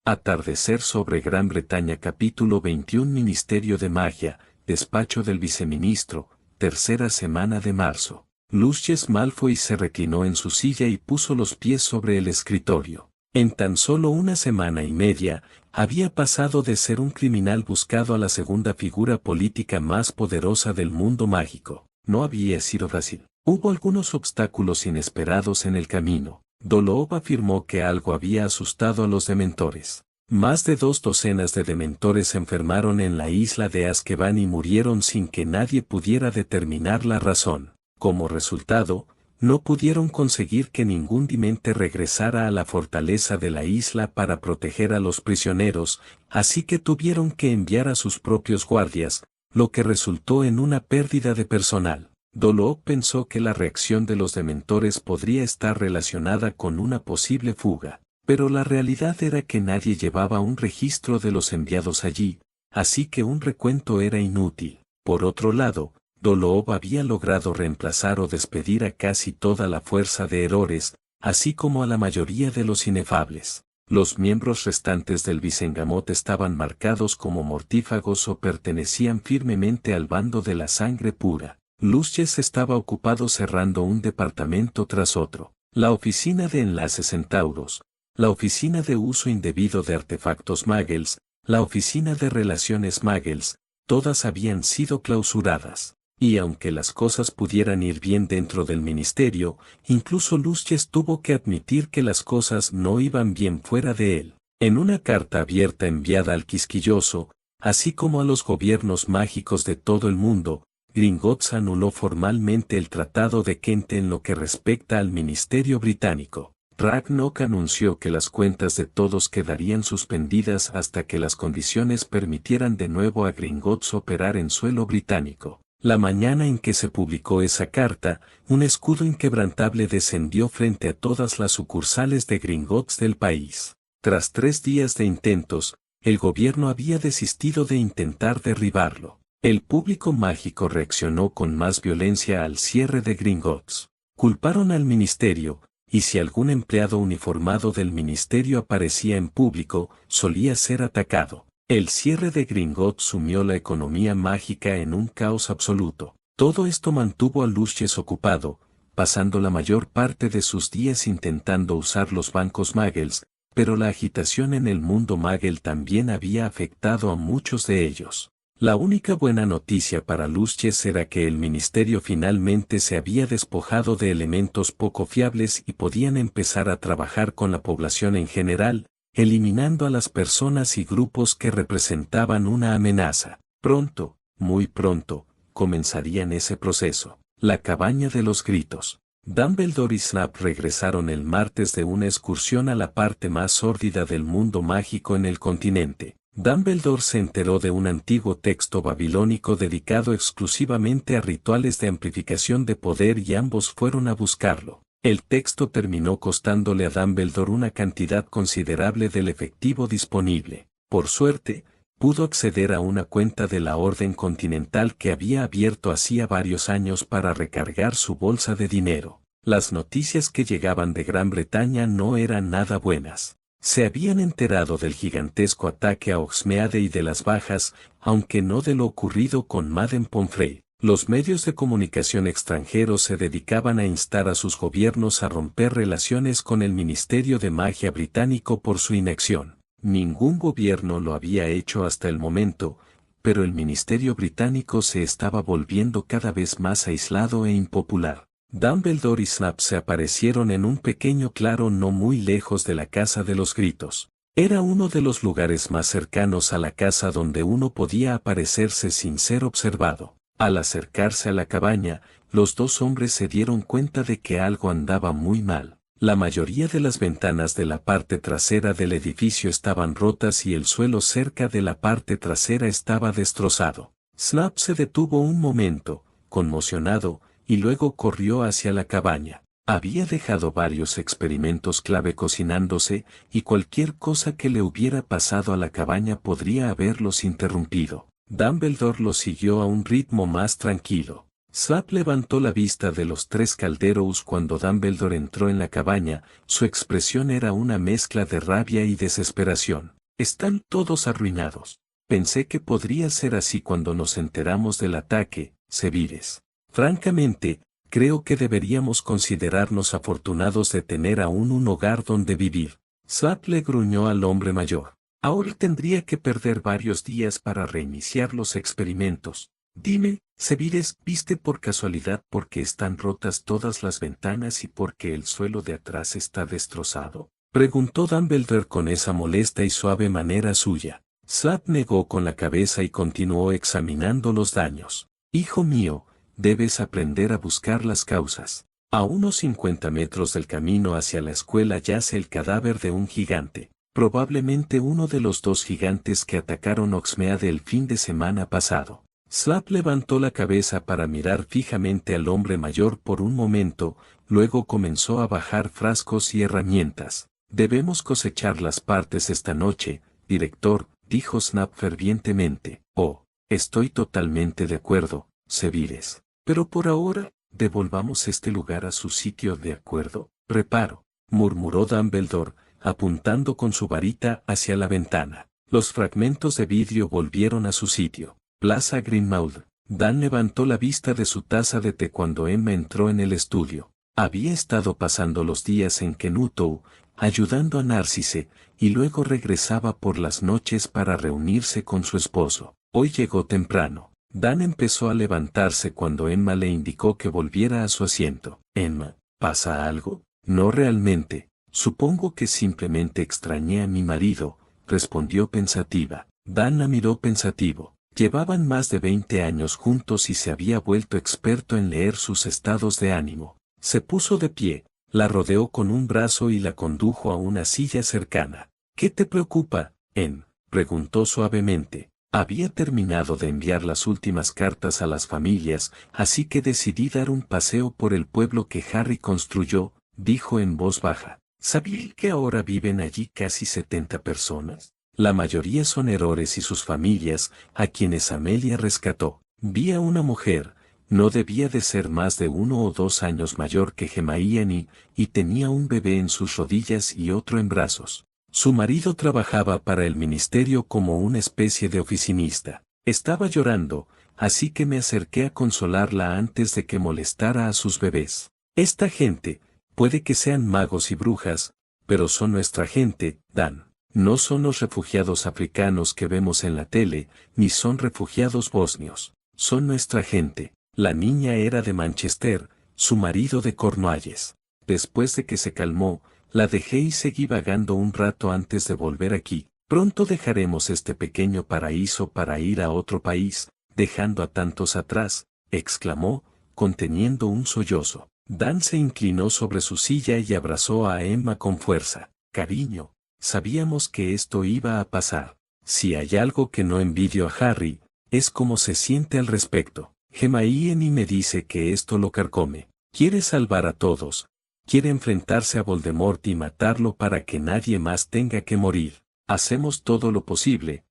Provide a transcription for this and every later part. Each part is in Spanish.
Atardecer sobre Gran Bretaña capítulo 21 Ministerio de Magia, despacho del viceministro, tercera semana de marzo. Lucius Malfoy se reclinó en su silla y puso los pies sobre el escritorio. En tan solo una semana y media, había pasado de ser un criminal buscado a la segunda figura política más poderosa del mundo mágico. No había sido fácil. Hubo algunos obstáculos inesperados en el camino. Dolov afirmó que algo había asustado a los dementores. Más de 2 docenas de dementores se enfermaron en la isla de Azkaban y murieron sin que nadie pudiera determinar la razón. Como resultado, no pudieron conseguir que ningún demente regresara a la fortaleza de la isla para proteger a los prisioneros, así que tuvieron que enviar a sus propios guardias, lo que resultó en una pérdida de personal. Dolov pensó que la reacción de los dementores podría estar relacionada con una posible fuga, pero la realidad era que nadie llevaba un registro de los enviados allí, así que un recuento era inútil. Por otro lado, Dolov había logrado reemplazar o despedir a casi toda la fuerza de Errores, así como a la mayoría de los inefables. Los miembros restantes del Visengamot estaban marcados como mortífagos o pertenecían firmemente al bando de la sangre pura. Lucius estaba ocupado cerrando un departamento tras otro. La oficina de enlaces centauros, la oficina de uso indebido de artefactos Muggles, la oficina de relaciones Muggles, todas habían sido clausuradas. Y aunque las cosas pudieran ir bien dentro del ministerio, incluso Lucius tuvo que admitir que las cosas no iban bien fuera de él. En una carta abierta enviada al quisquilloso, así como a los gobiernos mágicos de todo el mundo, Gringotts anuló formalmente el Tratado de Kent en lo que respecta al Ministerio Británico. Ragnok anunció que las cuentas de todos quedarían suspendidas hasta que las condiciones permitieran de nuevo a Gringotts operar en suelo británico. La mañana en que se publicó esa carta, un escudo inquebrantable descendió frente a todas las sucursales de Gringotts del país. Tras 3 días de intentos, el gobierno había desistido de intentar derribarlo. El público mágico reaccionó con más violencia al cierre de Gringotts. Culparon al ministerio, y si algún empleado uniformado del ministerio aparecía en público, solía ser atacado. El cierre de Gringotts sumió la economía mágica en un caos absoluto. Todo esto mantuvo a Lucius ocupado, pasando la mayor parte de sus días intentando usar los bancos Muggles, pero la agitación en el mundo Muggle también había afectado a muchos de ellos. La única buena noticia para Lucius era que el ministerio finalmente se había despojado de elementos poco fiables y podían empezar a trabajar con la población en general, eliminando a las personas y grupos que representaban una amenaza. Pronto, muy pronto, comenzarían ese proceso. La cabaña de los gritos. Dumbledore y Snape regresaron el martes de una excursión a la parte más sórdida del mundo mágico en el continente. Dumbledore se enteró de un antiguo texto babilónico dedicado exclusivamente a rituales de amplificación de poder y ambos fueron a buscarlo. El texto terminó costándole a Dumbledore una cantidad considerable del efectivo disponible. Por suerte, pudo acceder a una cuenta de la Orden Continental que había abierto hacía varios años para recargar su bolsa de dinero. Las noticias que llegaban de Gran Bretaña no eran nada buenas. Se habían enterado del gigantesco ataque a Hogsmeade y de las bajas, aunque no de lo ocurrido con Madame Pomfrey. Los medios de comunicación extranjeros se dedicaban a instar a sus gobiernos a romper relaciones con el Ministerio de Magia británico por su inacción. Ningún gobierno lo había hecho hasta el momento, pero el Ministerio británico se estaba volviendo cada vez más aislado e impopular. Dumbledore y Snape se aparecieron en un pequeño claro no muy lejos de la Casa de los Gritos. Era uno de los lugares más cercanos a la casa donde uno podía aparecerse sin ser observado. Al acercarse a la cabaña, los 2 hombres se dieron cuenta de que algo andaba muy mal. La mayoría de las ventanas de la parte trasera del edificio estaban rotas y el suelo cerca de la parte trasera estaba destrozado. Snape se detuvo un momento, conmocionado, y luego corrió hacia la cabaña. Había dejado varios experimentos clave cocinándose, y cualquier cosa que le hubiera pasado a la cabaña podría haberlos interrumpido. Dumbledore lo siguió a un ritmo más tranquilo. Slap levantó la vista de los tres calderos cuando Dumbledore entró en la cabaña. Su expresión era una mezcla de rabia y desesperación. Están todos arruinados. Pensé que podría ser así cuando nos enteramos del ataque, Severus. Francamente, creo que deberíamos considerarnos afortunados de tener aún un hogar donde vivir. Slap le gruñó al hombre mayor. Ahora tendría que perder varios días para reiniciar los experimentos. Dime, Severus, ¿viste por casualidad por qué están rotas todas las ventanas y por qué el suelo de atrás está destrozado? Preguntó Dumbledore con esa molesta y suave manera suya. Slap negó con la cabeza y continuó examinando los daños. Hijo mío, debes aprender a buscar las causas. A unos 50 metros del camino hacia la escuela yace el cadáver de un gigante, probablemente uno de los dos gigantes que atacaron Hogsmeade el fin de semana pasado. Slap levantó la cabeza para mirar fijamente al hombre mayor por un momento, luego comenzó a bajar frascos y herramientas. Debemos cosechar las partes esta noche, director, dijo Snap fervientemente. Oh, estoy totalmente de acuerdo, Severus. Pero por ahora, devolvamos este lugar a su sitio, ¿de acuerdo? Reparo, murmuró Dumbledore, apuntando con su varita hacia la ventana. Los fragmentos de vidrio volvieron a su sitio. Plaza Grimmauld. Dan levantó la vista de su taza de té cuando Emma entró en el estudio. Había estado pasando los días en Kenuttou, ayudando a Narcisse, y luego regresaba por las noches para reunirse con su esposo. Hoy llegó temprano. Dan empezó a levantarse cuando Emma le indicó que volviera a su asiento. Emma, ¿pasa algo? No realmente. Supongo que simplemente extrañé a mi marido, respondió pensativa. Dan la miró pensativo. Llevaban más de 20 años juntos y se había vuelto experto en leer sus estados de ánimo. Se puso de pie, la rodeó con un brazo y la condujo a una silla cercana. ¿Qué te preocupa, Em? Preguntó suavemente. Había terminado de enviar las últimas cartas a las familias, así que decidí dar un paseo por el pueblo que Harry construyó, dijo en voz baja. ¿Sabía que ahora viven allí casi 70 personas? La mayoría son Errores y sus familias, a quienes Amelia rescató. Vi a una mujer, no debía de ser más de 1 o 2 años mayor que Hermione, y tenía un bebé en sus rodillas y otro en brazos. Su marido trabajaba para el ministerio como una especie de oficinista. Estaba llorando, así que me acerqué a consolarla antes de que molestara a sus bebés. Esta gente, puede que sean magos y brujas, pero son nuestra gente, Dan. No son los refugiados africanos que vemos en la tele, ni son refugiados bosnios. Son nuestra gente. La niña era de Manchester, su marido de Cornualles. Después de que se calmó, la dejé y seguí vagando un rato antes de volver aquí. Pronto dejaremos este pequeño paraíso para ir a otro país, dejando a tantos atrás, exclamó, conteniendo un sollozo. Dan se inclinó sobre su silla y abrazó a Emma con fuerza. Cariño. Sabíamos que esto iba a pasar. Si hay algo que no envidio a Harry, es cómo se siente al respecto. Hermione me dice que esto lo carcome. Quiere salvar a todos. Quiere enfrentarse a Voldemort y matarlo para que nadie más tenga que morir. Hacemos todo lo posible,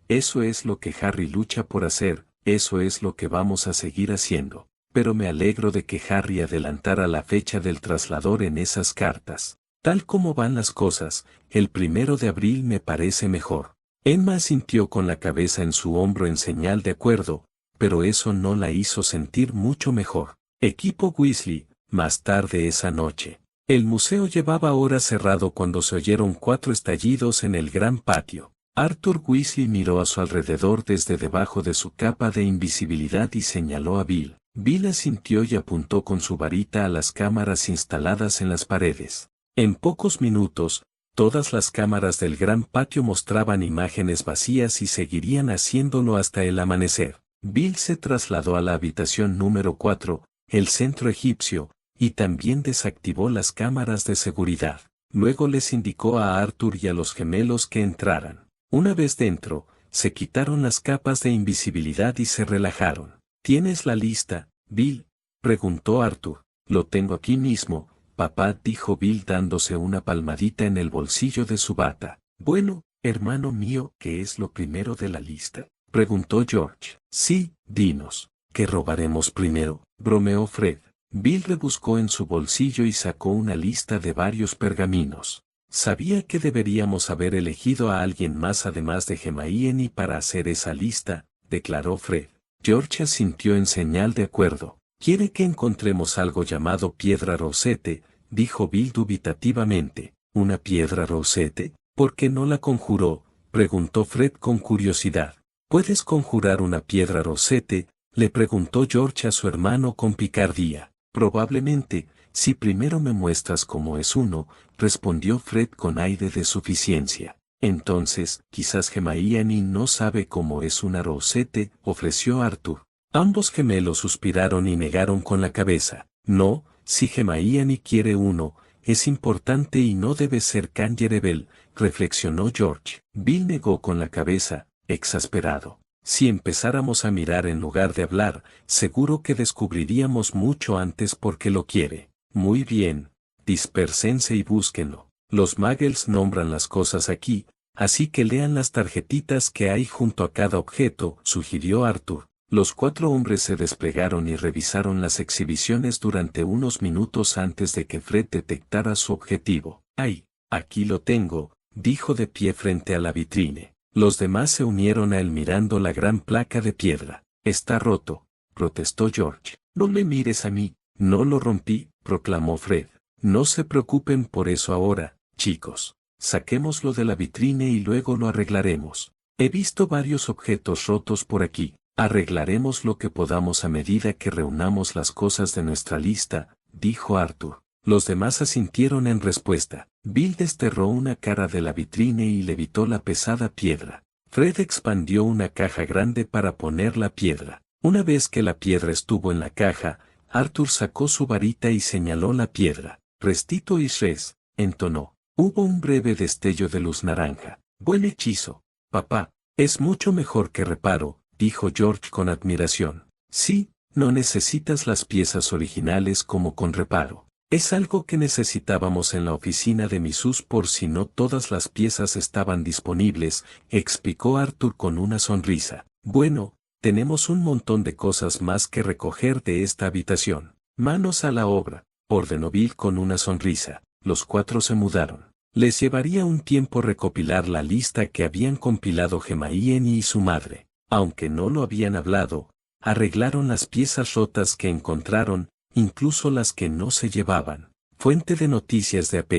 eso es lo que Harry lucha por hacer, eso es lo que vamos a seguir haciendo. Pero me alegro de que Harry adelantara la fecha del traslador en esas cartas. Tal como van las cosas, el 1 de abril me parece mejor. Emma asintió con la cabeza en su hombro en señal de acuerdo, pero eso no la hizo sentir mucho mejor. Equipo Weasley, más tarde esa noche. El museo llevaba horas cerrado cuando se oyeron 4 estallidos en el gran patio. Arthur Weasley miró a su alrededor desde debajo de su capa de invisibilidad y señaló a Bill. Bill asintió y apuntó con su varita a las cámaras instaladas en las paredes. En pocos minutos, todas las cámaras del gran patio mostraban imágenes vacías y seguirían haciéndolo hasta el amanecer. Bill se trasladó a la habitación número 4, el centro egipcio, y también desactivó las cámaras de seguridad. Luego les indicó a Arthur y a los gemelos que entraran. Una vez dentro, se quitaron las capas de invisibilidad y se relajaron. ¿Tienes la lista, Bill?, preguntó Arthur. Lo tengo aquí mismo, papá, dijo Bill dándose una palmadita en el bolsillo de su bata. Bueno, hermano mío, ¿qué es lo primero de la lista?, preguntó George. Sí, dinos. ¿qué robaremos primero?, bromeó Fred. Bill rebuscó en su bolsillo y sacó una lista de varios pergaminos. Sabía que deberíamos haber elegido a alguien más además de Hermione para hacer esa lista, declaró Fred. George asintió en señal de acuerdo. «¿Quiere que encontremos algo llamado piedra Rosette?», dijo Bill dubitativamente. «¿Una piedra Rosette? ¿Por qué no la conjuró?», preguntó Fred con curiosidad. «¿Puedes conjurar una piedra Rosette?», le preguntó George a su hermano con picardía. «Probablemente, si primero me muestras cómo es uno», respondió Fred con aire de suficiencia. «Entonces, quizás Hermione no sabe cómo es una Rosette», ofreció Arthur. Ambos gemelos suspiraron y negaron con la cabeza. «No, si Hermione quiere uno, es importante y no debe ser Cangerabell», reflexionó George. Bill negó con la cabeza, exasperado. «Si empezáramos a mirar en lugar de hablar, seguro que descubriríamos mucho antes porque lo quiere». «Muy bien, dispérsense y búsquenlo. Los muggles nombran las cosas aquí, así que lean las tarjetitas que hay junto a cada objeto», sugirió Arthur. Los 4 hombres se desplegaron y revisaron las exhibiciones durante unos minutos antes de que Fred detectara su objetivo. «¡Ay! Aquí lo tengo», dijo de pie frente a la vitrine. Los demás se unieron a él mirando la gran placa de piedra. «Está roto», protestó George. «No me mires a mí». «No lo rompí», proclamó Fred. «No se preocupen por eso ahora, chicos. Saquémoslo de la vitrine y luego lo arreglaremos. He visto varios objetos rotos por aquí. Arreglaremos lo que podamos a medida que reunamos las cosas de nuestra lista», dijo Arthur. Los demás asintieron en respuesta. Bill desterró una cara de la vitrine y levitó la pesada piedra. Fred expandió una caja grande para poner la piedra. Una vez que la piedra estuvo en la caja, Arthur sacó su varita y señaló la piedra. «Restito y res», entonó. Hubo un breve destello de luz naranja. «Buen hechizo, papá. Es mucho mejor que reparo», dijo George con admiración. «Sí, no necesitas las piezas originales como con reparo. Es algo que necesitábamos en la oficina de Missus por si no todas las piezas estaban disponibles», explicó Arthur con una sonrisa. «Bueno, tenemos un montón de cosas más que recoger de esta habitación. Manos a la obra», ordenó Bill con una sonrisa. Los 4 se mudaron. Les llevaría un tiempo recopilar la lista que habían compilado Hermione y su madre. Aunque no lo habían hablado, arreglaron las piezas rotas que encontraron, incluso las que no se llevaban. Fuente de noticias de AP.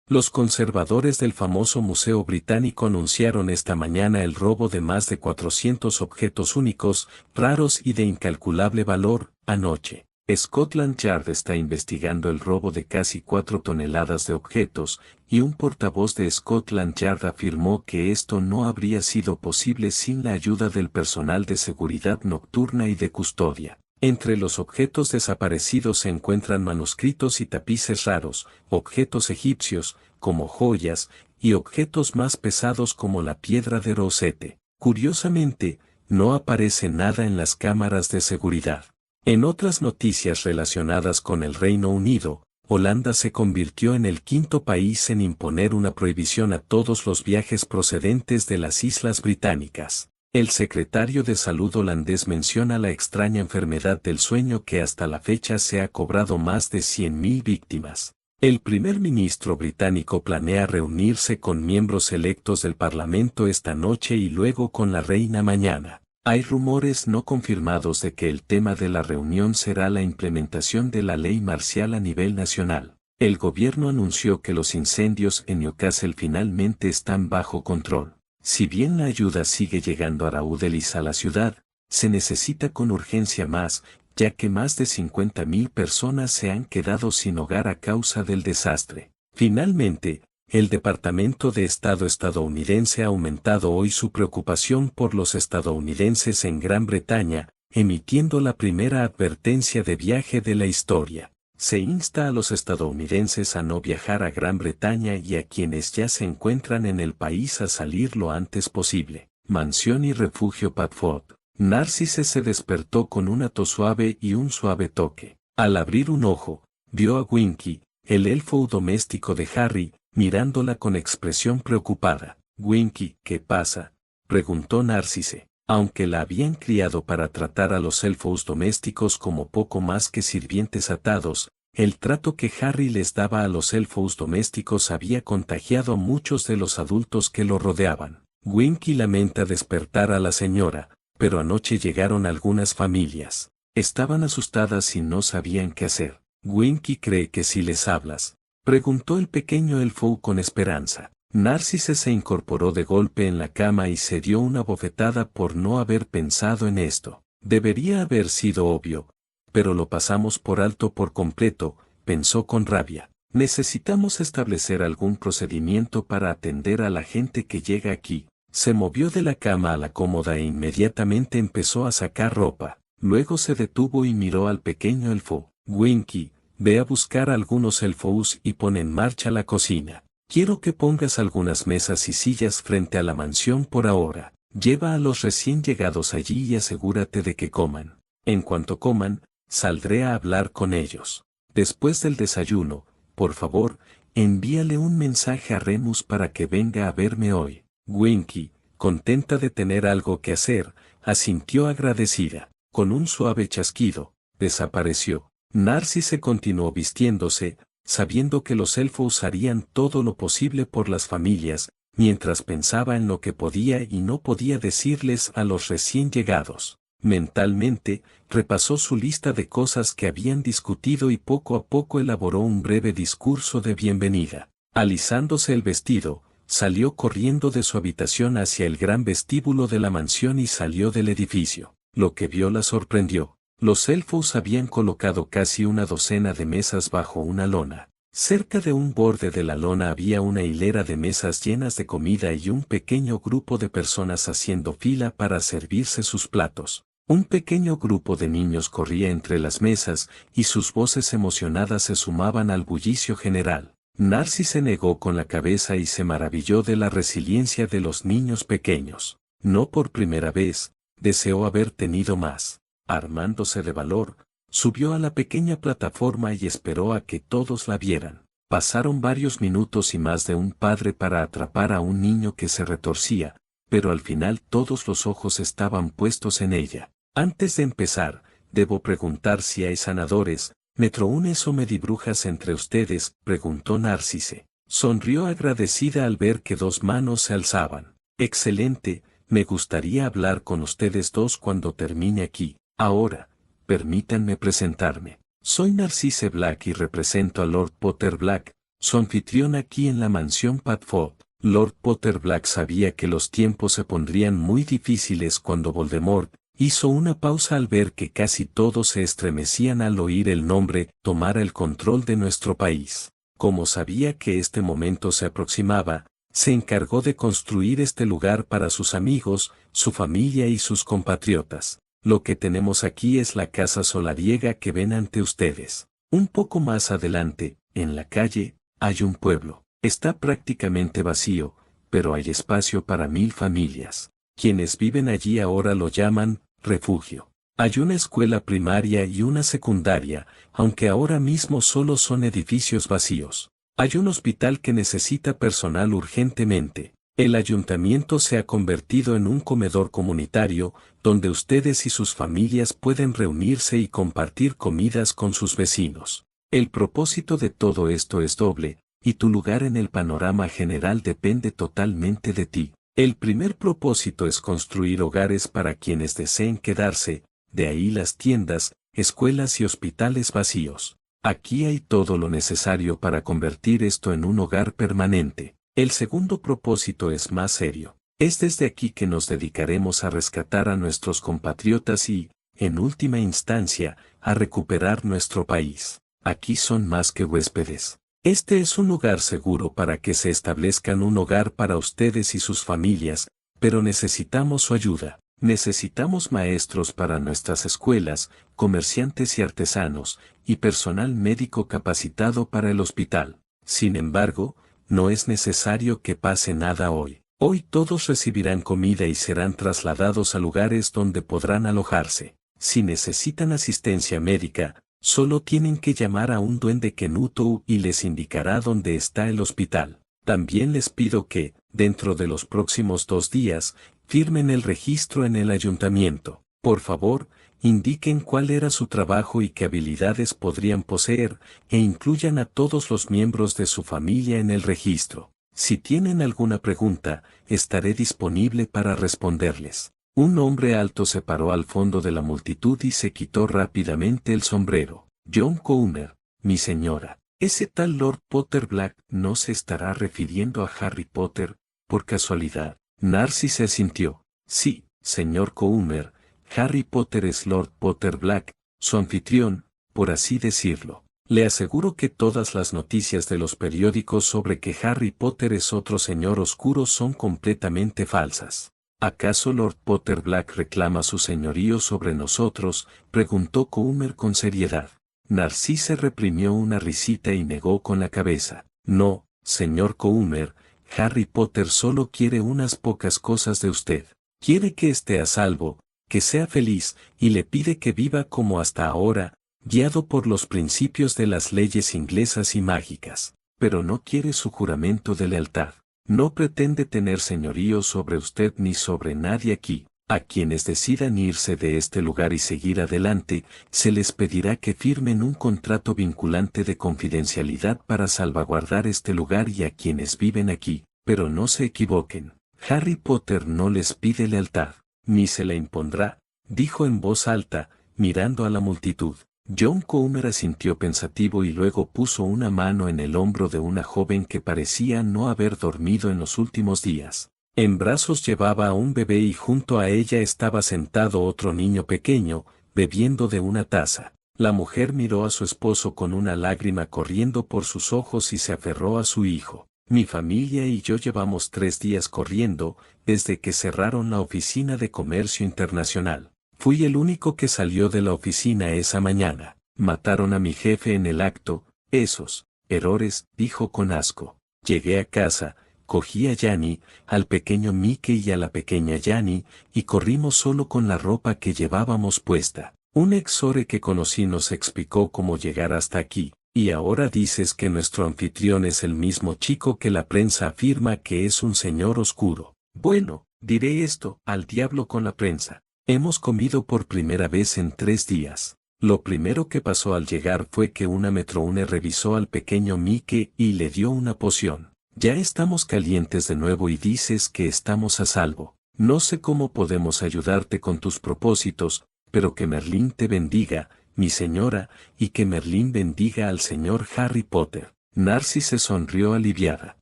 Los conservadores del famoso Museo Británico anunciaron esta mañana el robo de más de 400 objetos únicos, raros y de incalculable valor, anoche. Scotland Yard está investigando el robo de casi 4 toneladas de objetos, y un portavoz de Scotland Yard afirmó que esto no habría sido posible sin la ayuda del personal de seguridad nocturna y de custodia. Entre los objetos desaparecidos se encuentran manuscritos y tapices raros, objetos egipcios, como joyas, y objetos más pesados como la piedra de Rosette. Curiosamente, no aparece nada en las cámaras de seguridad. En otras noticias relacionadas con el Reino Unido, Holanda se convirtió en el 5º país en imponer una prohibición a todos los viajes procedentes de las Islas Británicas. El secretario de Salud holandés menciona la extraña enfermedad del sueño que hasta la fecha se ha cobrado más de 100.000 víctimas. El primer ministro británico planea reunirse con miembros electos del Parlamento esta noche y luego con la reina mañana. Hay rumores no confirmados de que el tema de la reunión será la implementación de la ley marcial a nivel nacional. El gobierno anunció que los incendios en Newcastle finalmente están bajo control. Si bien la ayuda sigue llegando a raudales a la ciudad, se necesita con urgencia más, ya que más de 50.000 personas se han quedado sin hogar a causa del desastre. Finalmente, el Departamento de Estado estadounidense ha aumentado hoy su preocupación por los estadounidenses en Gran Bretaña, emitiendo la primera advertencia de viaje de la historia. Se insta a los estadounidenses a no viajar a Gran Bretaña y a quienes ya se encuentran en el país a salir lo antes posible. Mansión y refugio Padfoot. Narcisse se despertó con una tos suave y un suave toque. Al abrir un ojo, vio a Winky, el elfo doméstico de Harry, mirándola con expresión preocupada. «Winky, ¿qué pasa?», preguntó Narcisse. Aunque la habían criado para tratar a los elfos domésticos como poco más que sirvientes atados, el trato que Harry les daba a los elfos domésticos había contagiado a muchos de los adultos que lo rodeaban. Winky lamenta despertar a la señora, pero anoche llegaron algunas familias. Estaban asustadas y no sabían qué hacer. Winky cree que si les hablas, preguntó el pequeño elfo con esperanza. Narcisse se incorporó de golpe en la cama y se dio una bofetada por no haber pensado en esto. Debería haber sido obvio, pero lo pasamos por alto por completo, pensó con rabia. Necesitamos establecer algún procedimiento para atender a la gente que llega aquí. Se movió de la cama a la cómoda e inmediatamente empezó a sacar ropa. Luego se detuvo y miró al pequeño elfo. Winky, ve a buscar algunos elfos y pon en marcha la cocina. Quiero que pongas algunas mesas y sillas frente a la mansión por ahora. Lleva a los recién llegados allí y asegúrate de que coman. En cuanto coman, saldré a hablar con ellos. Después del desayuno, por favor, envíale un mensaje a Remus para que venga a verme hoy. Winky, contenta de tener algo que hacer, asintió agradecida. Con un suave chasquido, desapareció. Narcisse continuó vistiéndose, sabiendo que los elfos harían todo lo posible por las familias, mientras pensaba en lo que podía y no podía decirles a los recién llegados. Mentalmente, repasó su lista de cosas que habían discutido y poco a poco elaboró un breve discurso de bienvenida. Alisándose el vestido, salió corriendo de su habitación hacia el gran vestíbulo de la mansión y salió del edificio. Lo que vio la sorprendió. Los elfos habían colocado casi una docena de mesas bajo una lona. Cerca de un borde de la lona había una hilera de mesas llenas de comida y un pequeño grupo de personas haciendo fila para servirse sus platos. Un pequeño grupo de niños corría entre las mesas y sus voces emocionadas se sumaban al bullicio general. Narcisse se negó con la cabeza y se maravilló de la resiliencia de los niños pequeños. No por primera vez, deseó haber tenido más. Armándose de valor, subió a la pequeña plataforma y esperó a que todos la vieran. Pasaron varios minutos y más de un padre para atrapar a un niño que se retorcía, pero al final todos los ojos estaban puestos en ella. Antes de empezar, debo preguntar si hay sanadores, metroúnes o medibrujas entre ustedes, preguntó Narcisse. Sonrió agradecida al ver que dos manos se alzaban. Excelente, me gustaría hablar con ustedes dos cuando termine aquí. Ahora, permítanme presentarme. Soy Narcisse Black y represento a Lord Potter Black, su anfitrión aquí en la mansión Padfoot. Lord Potter Black sabía que los tiempos se pondrían muy difíciles cuando Voldemort hizo una pausa al ver que casi todos se estremecían al oír el nombre tomara el control de nuestro país. Como sabía que este momento se aproximaba, se encargó de construir este lugar para sus amigos, su familia y sus compatriotas. Lo que tenemos aquí es la casa solariega que ven ante ustedes. Un poco más adelante, en la calle, hay un pueblo. Está prácticamente vacío, pero hay espacio para 1000 familias. Quienes viven allí ahora lo llaman refugio. Hay una escuela primaria y una secundaria, aunque ahora mismo solo son edificios vacíos. Hay un hospital que necesita personal urgentemente. El ayuntamiento se ha convertido en un comedor comunitario, donde ustedes y sus familias pueden reunirse y compartir comidas con sus vecinos. El propósito de todo esto es doble, y tu lugar en el panorama general depende totalmente de ti. El primer propósito es construir hogares para quienes deseen quedarse, de ahí las tiendas, escuelas y hospitales vacíos. Aquí hay todo lo necesario para convertir esto en un hogar permanente. El segundo propósito es más serio. Es desde aquí que nos dedicaremos a rescatar a nuestros compatriotas y, en última instancia, a recuperar nuestro país. Aquí son más que huéspedes. Este es un lugar seguro para que se establezcan un hogar para ustedes y sus familias, pero necesitamos su ayuda. Necesitamos maestros para nuestras escuelas, comerciantes y artesanos, y personal médico capacitado para el hospital. Sin embargo, no es necesario que pase nada hoy. Hoy todos recibirán comida y serán trasladados a lugares donde podrán alojarse. Si necesitan asistencia médica, solo tienen que llamar a un duende Kenutou y les indicará dónde está el hospital. También les pido que, dentro de los próximos 2 días, firmen el registro en el ayuntamiento. Por favor, indiquen cuál era su trabajo y qué habilidades podrían poseer, e incluyan a todos los miembros de su familia en el registro. Si tienen alguna pregunta, estaré disponible para responderles. Un hombre alto se paró al fondo de la multitud y se quitó rápidamente el sombrero. John Coomer, mi señora, ese tal Lord Potter Black no se estará refiriendo a Harry Potter, por casualidad. Narcis se asintió. Sí, señor Coomer, Harry Potter es Lord Potter Black, su anfitrión, por así decirlo. Le aseguro que todas las noticias de los periódicos sobre que Harry Potter es otro señor oscuro son completamente falsas. ¿Acaso Lord Potter Black reclama su señorío sobre nosotros?, preguntó Coomer con seriedad. Narcisse reprimió una risita y negó con la cabeza. No, señor Coomer, Harry Potter solo quiere unas pocas cosas de usted. Quiere que esté a salvo, que sea feliz, y le pide que viva como hasta ahora, guiado por los principios de las leyes inglesas y mágicas. Pero no quiere su juramento de lealtad. No pretende tener señorío sobre usted ni sobre nadie aquí. A quienes decidan irse de este lugar y seguir adelante, se les pedirá que firmen un contrato vinculante de confidencialidad para salvaguardar este lugar y a quienes viven aquí. Pero no se equivoquen. Harry Potter no les pide lealtad, ni se la impondrá, dijo en voz alta, mirando a la multitud. John Coomer asintió pensativo y luego puso una mano en el hombro de una joven que parecía no haber dormido en los últimos días. En brazos llevaba a un bebé y junto a ella estaba sentado otro niño pequeño, bebiendo de una taza. La mujer miró a su esposo con una lágrima corriendo por sus ojos y se aferró a su hijo. Mi familia y yo llevamos 3 días corriendo, desde que cerraron la oficina de comercio internacional. Fui el único que salió de la oficina esa mañana. Mataron a mi jefe en el acto, esos errores, dijo con asco. Llegué a casa, cogí a Yanni, al pequeño Mickey y a la pequeña Yanni, y corrimos solo con la ropa que llevábamos puesta. Un exore que conocí nos explicó cómo llegar hasta aquí, y ahora dices que nuestro anfitrión es el mismo chico que la prensa afirma que es un señor oscuro. Bueno, diré esto, al diablo con la prensa. Hemos comido por primera vez en 3 días. Lo primero que pasó al llegar fue que una Metroune revisó al pequeño Mickey y le dio una poción. Ya estamos calientes de nuevo y dices que estamos a salvo. No sé cómo podemos ayudarte con tus propósitos, pero que Merlín te bendiga, mi señora, y que Merlín bendiga al señor Harry Potter. Narcisse se sonrió aliviada.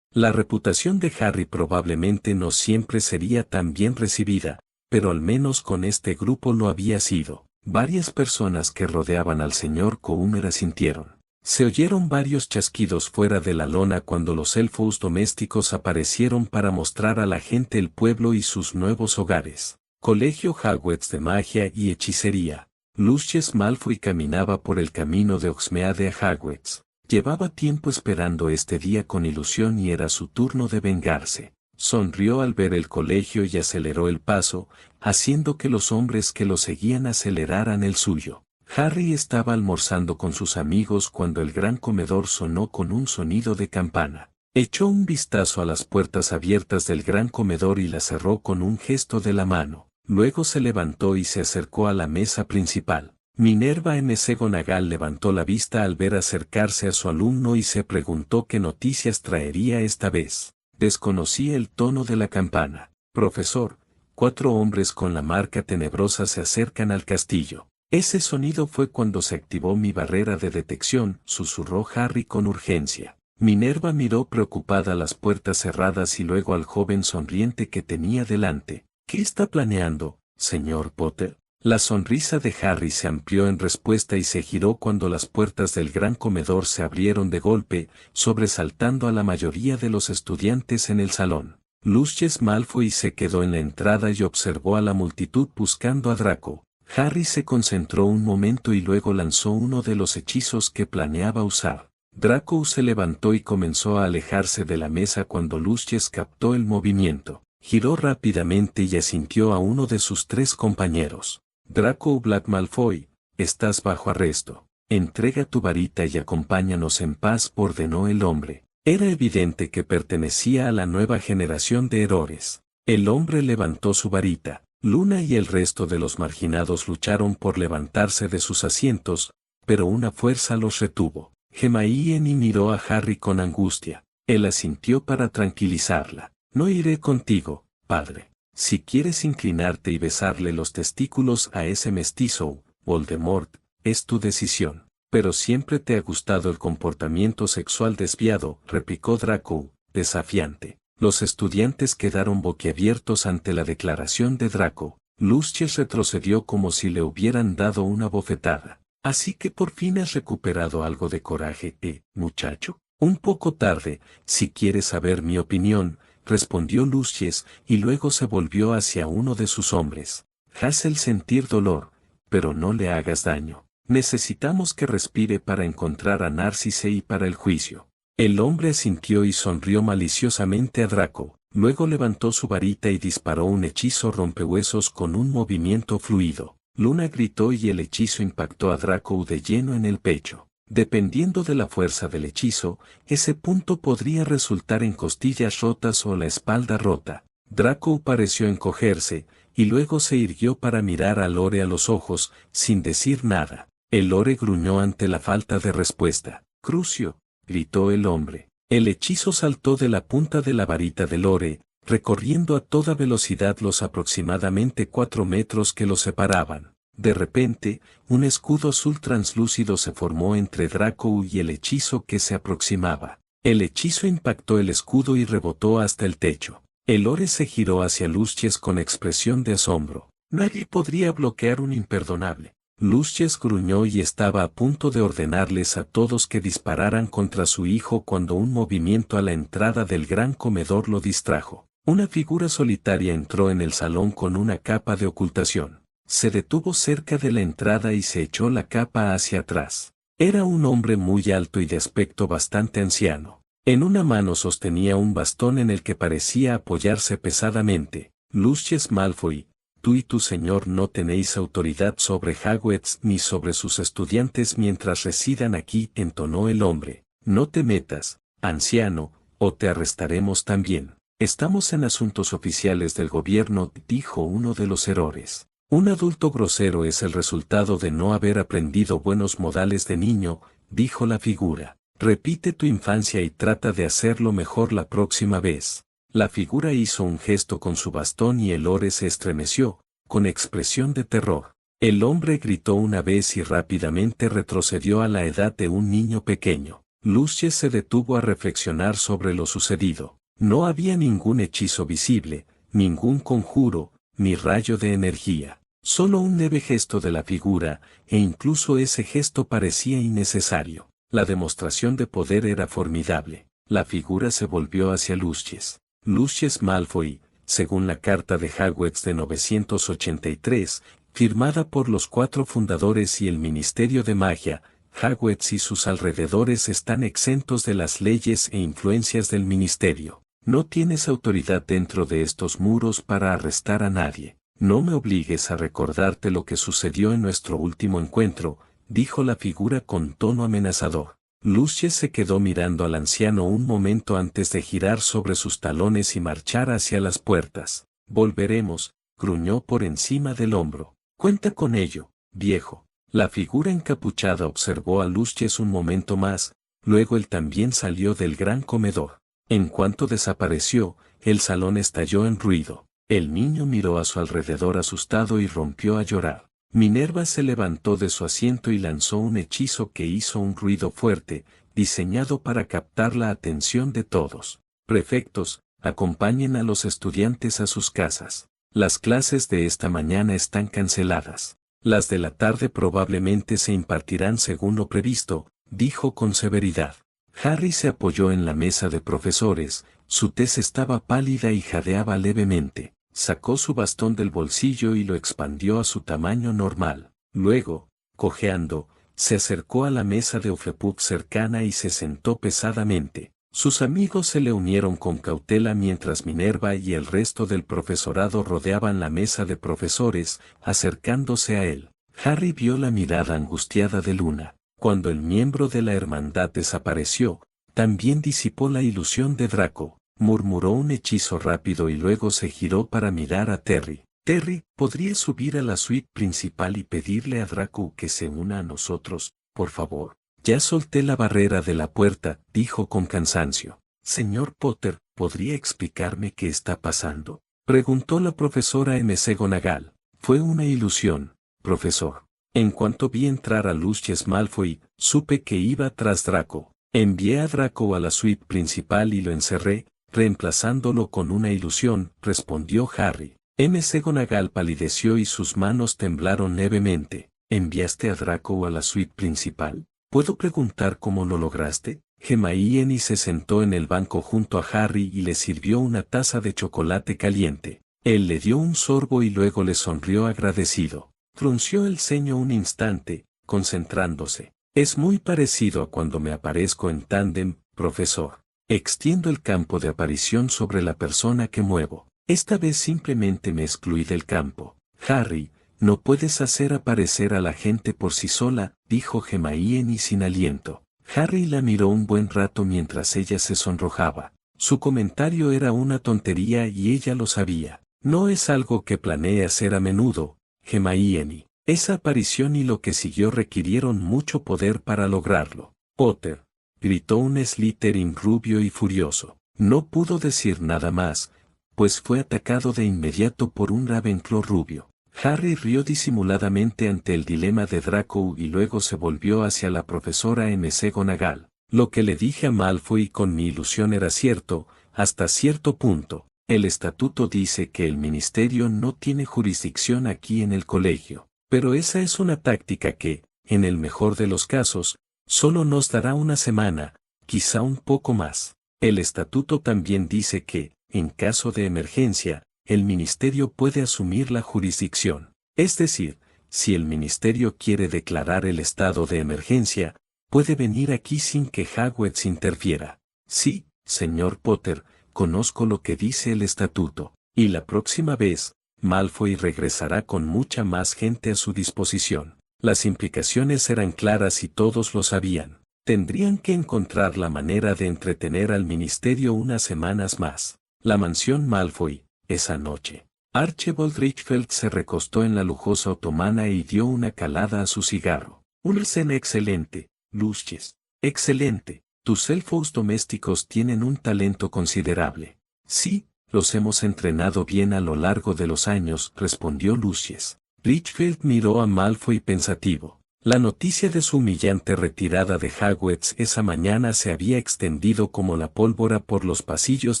La reputación de Harry probablemente no siempre sería tan bien recibida, pero al menos con este grupo lo había sido. Varias personas que rodeaban al señor Coomer asintieron. Se oyeron varios chasquidos fuera de la lona cuando los elfos domésticos aparecieron para mostrar a la gente el pueblo y sus nuevos hogares. Colegio Hogwarts de magia y hechicería. Lucius Malfoy caminaba por el camino de Hogsmeade a Hogwarts. Llevaba tiempo esperando este día con ilusión y era su turno de vengarse. Sonrió al ver el colegio y aceleró el paso, haciendo que los hombres que lo seguían aceleraran el suyo. Harry estaba almorzando con sus amigos cuando el gran comedor sonó con un sonido de campana. Echó un vistazo a las puertas abiertas del gran comedor y las cerró con un gesto de la mano. Luego se levantó y se acercó a la mesa principal. Minerva McGonagall levantó la vista al ver acercarse a su alumno y se preguntó qué noticias traería esta vez. Desconocía el tono de la campana. Profesor, 4 hombres con la marca tenebrosa se acercan al castillo. Ese sonido fue cuando se activó mi barrera de detección, susurró Harry con urgencia. Minerva miró preocupada las puertas cerradas y luego al joven sonriente que tenía delante. ¿Qué está planeando, señor Potter? La sonrisa de Harry se amplió en respuesta y se giró cuando las puertas del gran comedor se abrieron de golpe, sobresaltando a la mayoría de los estudiantes en el salón. Lucius Malfoy se quedó en la entrada y observó a la multitud buscando a Draco. Harry se concentró un momento y luego lanzó uno de los hechizos que planeaba usar. Draco se levantó y comenzó a alejarse de la mesa cuando Lucius captó el movimiento. Giró rápidamente y asintió a uno de sus 3 compañeros. Draco Black Malfoy, estás bajo arresto. Entrega tu varita y acompáñanos en paz, ordenó el hombre. Era evidente que pertenecía a la nueva generación de héroes. El hombre levantó su varita. Luna y el resto de los marginados lucharon por levantarse de sus asientos, pero una fuerza los retuvo. Hermione miró a Harry con angustia. Él asintió para tranquilizarla. No iré contigo, padre. Si quieres inclinarte y besarle los testículos a ese mestizo, Voldemort, es tu decisión. Pero siempre te ha gustado el comportamiento sexual desviado, replicó Draco, desafiante. Los estudiantes quedaron boquiabiertos ante la declaración de Draco. Lucius retrocedió como si le hubieran dado una bofetada. Así que por fin has recuperado algo de coraje, muchacho. Un poco tarde, si quieres saber mi opinión, respondió Lucius, y luego se volvió hacia uno de sus hombres. Haz el sentir dolor, pero no le hagas daño. Necesitamos que respire para encontrar a Narcisse y para el juicio. El hombre asintió y sonrió maliciosamente a Draco, luego levantó su varita y disparó un hechizo rompehuesos con un movimiento fluido. Luna gritó y el hechizo impactó a Draco de lleno en el pecho. Dependiendo de la fuerza del hechizo, ese punto podría resultar en costillas rotas o la espalda rota. Draco pareció encogerse, y luego se irguió para mirar a Lore a los ojos, sin decir nada. El Lore gruñó ante la falta de respuesta. Crucio, gritó el hombre. El hechizo saltó de la punta de la varita de Lore, recorriendo a toda velocidad los aproximadamente 4 metros que lo separaban. De repente, un escudo azul translúcido se formó entre Draco y el hechizo que se aproximaba. El hechizo impactó el escudo y rebotó hasta el techo. El Lore se giró hacia Lucius con expresión de asombro. Nadie podría bloquear un imperdonable. Lucius gruñó y estaba a punto de ordenarles a todos que dispararan contra su hijo cuando un movimiento a la entrada del gran comedor lo distrajo. Una figura solitaria entró en el salón con una capa de ocultación. Se detuvo cerca de la entrada y se echó la capa hacia atrás. Era un hombre muy alto y de aspecto bastante anciano. En una mano sostenía un bastón en el que parecía apoyarse pesadamente. Lucius Malfoy, tú y tu señor no tenéis autoridad sobre Hogwarts ni sobre sus estudiantes mientras residan aquí, entonó el hombre. No te metas, anciano, o te arrestaremos también. Estamos en asuntos oficiales del gobierno, dijo uno de los herores. Un adulto grosero es el resultado de no haber aprendido buenos modales de niño, dijo la figura. Repite tu infancia y trata de hacerlo mejor la próxima vez. La figura hizo un gesto con su bastón y el Lore se estremeció, con expresión de terror. El hombre gritó una vez y rápidamente retrocedió a la edad de un niño pequeño. Lucius se detuvo a reflexionar sobre lo sucedido. No había ningún hechizo visible, ningún conjuro, ni rayo de energía. Solo un leve gesto de la figura, e incluso ese gesto parecía innecesario. La demostración de poder era formidable. La figura se volvió hacia Lucius. Lucius Malfoy, según la Carta de Hogwarts de 983, firmada por los 4 fundadores y el Ministerio de Magia, Hogwarts y sus alrededores están exentos de las leyes e influencias del Ministerio. No tienes autoridad dentro de estos muros para arrestar a nadie. No me obligues a recordarte lo que sucedió en nuestro último encuentro, dijo la figura con tono amenazador. Lucius se quedó mirando al anciano un momento antes de girar sobre sus talones y marchar hacia las puertas. Volveremos, gruñó por encima del hombro. Cuenta con ello, viejo. La figura encapuchada observó a Lucius un momento más, luego él también salió del gran comedor. En cuanto desapareció, el salón estalló en ruido. El niño miró a su alrededor asustado y rompió a llorar. Minerva se levantó de su asiento y lanzó un hechizo que hizo un ruido fuerte, diseñado para captar la atención de todos. Prefectos, acompañen a los estudiantes a sus casas. Las clases de esta mañana están canceladas. Las de la tarde probablemente se impartirán según lo previsto, dijo con severidad. Harry se apoyó en la mesa de profesores, su tez estaba pálida y jadeaba levemente. Sacó su bastón del bolsillo y lo expandió a su tamaño normal. Luego, cojeando, se acercó a la mesa de Ophepub cercana y se sentó pesadamente. Sus amigos se le unieron con cautela mientras Minerva y el resto del profesorado rodeaban la mesa de profesores, acercándose a él. Harry vio la mirada angustiada de Luna. Cuando el miembro de la hermandad desapareció, también disipó la ilusión de Draco. murmuró un hechizo rápido y luego se giró para mirar a Terry. Terry, ¿podrías subir a la suite principal y pedirle a Draco que se una a nosotros, por favor? Ya solté la barrera de la puerta, dijo con cansancio. Señor Potter, ¿podría explicarme qué está pasando? Preguntó la profesora McGonagall. Fue una ilusión, profesor. En cuanto vi entrar a Lucius Malfoy, supe que iba tras Draco. Envié a Draco a la suite principal y lo encerré, reemplazándolo con una ilusión, respondió Harry. McGonagall palideció y sus manos temblaron levemente. ¿Enviaste a Draco a la suite principal? ¿Puedo preguntar cómo lo lograste? Hermione se sentó en el banco junto a Harry y le sirvió una taza de chocolate caliente. Él le dio un sorbo y luego le sonrió agradecido. Frunció el ceño un instante, concentrándose. Es muy parecido a cuando me aparezco en tándem, profesor. Extiendo el campo de aparición sobre la persona que muevo. Esta vez simplemente me excluí del campo. Harry, no puedes hacer aparecer a la gente por sí sola, dijo Hermione sin aliento. Harry la miró un buen rato mientras ella se sonrojaba. Su comentario era una tontería y ella lo sabía. No es algo que planee hacer a menudo, Hermione. Esa aparición y lo que siguió requirieron mucho poder para lograrlo. Potter, gritó un Slytherin rubio y furioso. No pudo decir nada más, pues fue atacado de inmediato por un Ravenclaw rubio. Harry rió disimuladamente ante el dilema de Draco y luego se volvió hacia la profesora McGonagall. Lo que le dije a Malfoy con mi ilusión era cierto, hasta cierto punto. El estatuto dice que el ministerio no tiene jurisdicción aquí en el colegio, pero esa es una táctica que, en el mejor de los casos, solo nos dará una semana, quizá un poco más. El estatuto también dice que, en caso de emergencia, el ministerio puede asumir la jurisdicción. Es decir, si el ministerio quiere declarar el estado de emergencia, puede venir aquí sin que Hogwarts interfiera. Sí, señor Potter, conozco lo que dice el estatuto, y la próxima vez, Malfoy regresará con mucha más gente a su disposición. Las implicaciones eran claras y todos lo sabían. Tendrían que encontrar la manera de entretener al ministerio unas semanas más. La mansión Malfoy, esa noche. Archibald Richfield se recostó en la lujosa otomana y dio una calada a su cigarro. Una escena excelente, Lucius. Excelente. Tus elfos domésticos tienen un talento considerable. Sí, los hemos entrenado bien a lo largo de los años, respondió Lucius. Richfield miró a Malfoy pensativo. La noticia de su humillante retirada de Hogwarts esa mañana se había extendido como la pólvora por los pasillos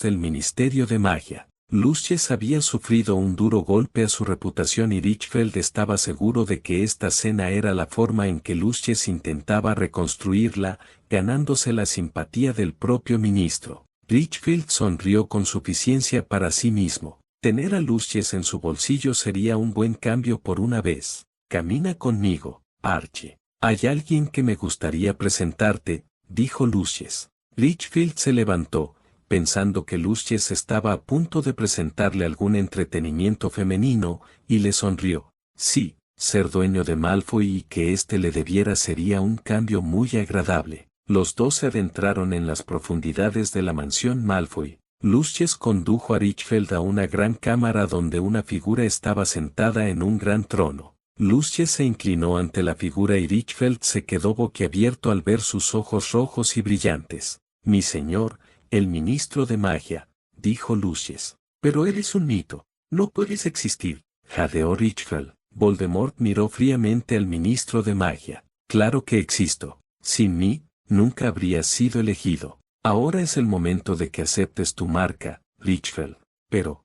del Ministerio de Magia. Lucius había sufrido un duro golpe a su reputación y Richfield estaba seguro de que esta cena era la forma en que Lucius intentaba reconstruirla, ganándose la simpatía del propio ministro. Richfield sonrió con suficiencia para sí mismo. Tener a Lucius en su bolsillo sería un buen cambio por una vez. Camina conmigo, Archie. Hay alguien que me gustaría presentarte, dijo Lucius. Richfield se levantó, pensando que Lucius estaba a punto de presentarle algún entretenimiento femenino, y le sonrió. Sí, ser dueño de Malfoy y que éste le debiera sería un cambio muy agradable. Los dos se adentraron en las profundidades de la mansión Malfoy. Lucius condujo a Richfield a una gran cámara donde una figura estaba sentada en un gran trono. Lucius se inclinó ante la figura y Richfield se quedó boquiabierto al ver sus ojos rojos y brillantes. Mi señor, el ministro de magia, dijo Lucius. Pero eres un mito. No puedes existir, jadeó Richfield. Voldemort miró fríamente al ministro de magia. Claro que existo. Sin mí, nunca habrías sido elegido. Ahora es el momento de que aceptes tu marca, Richfield. Pero,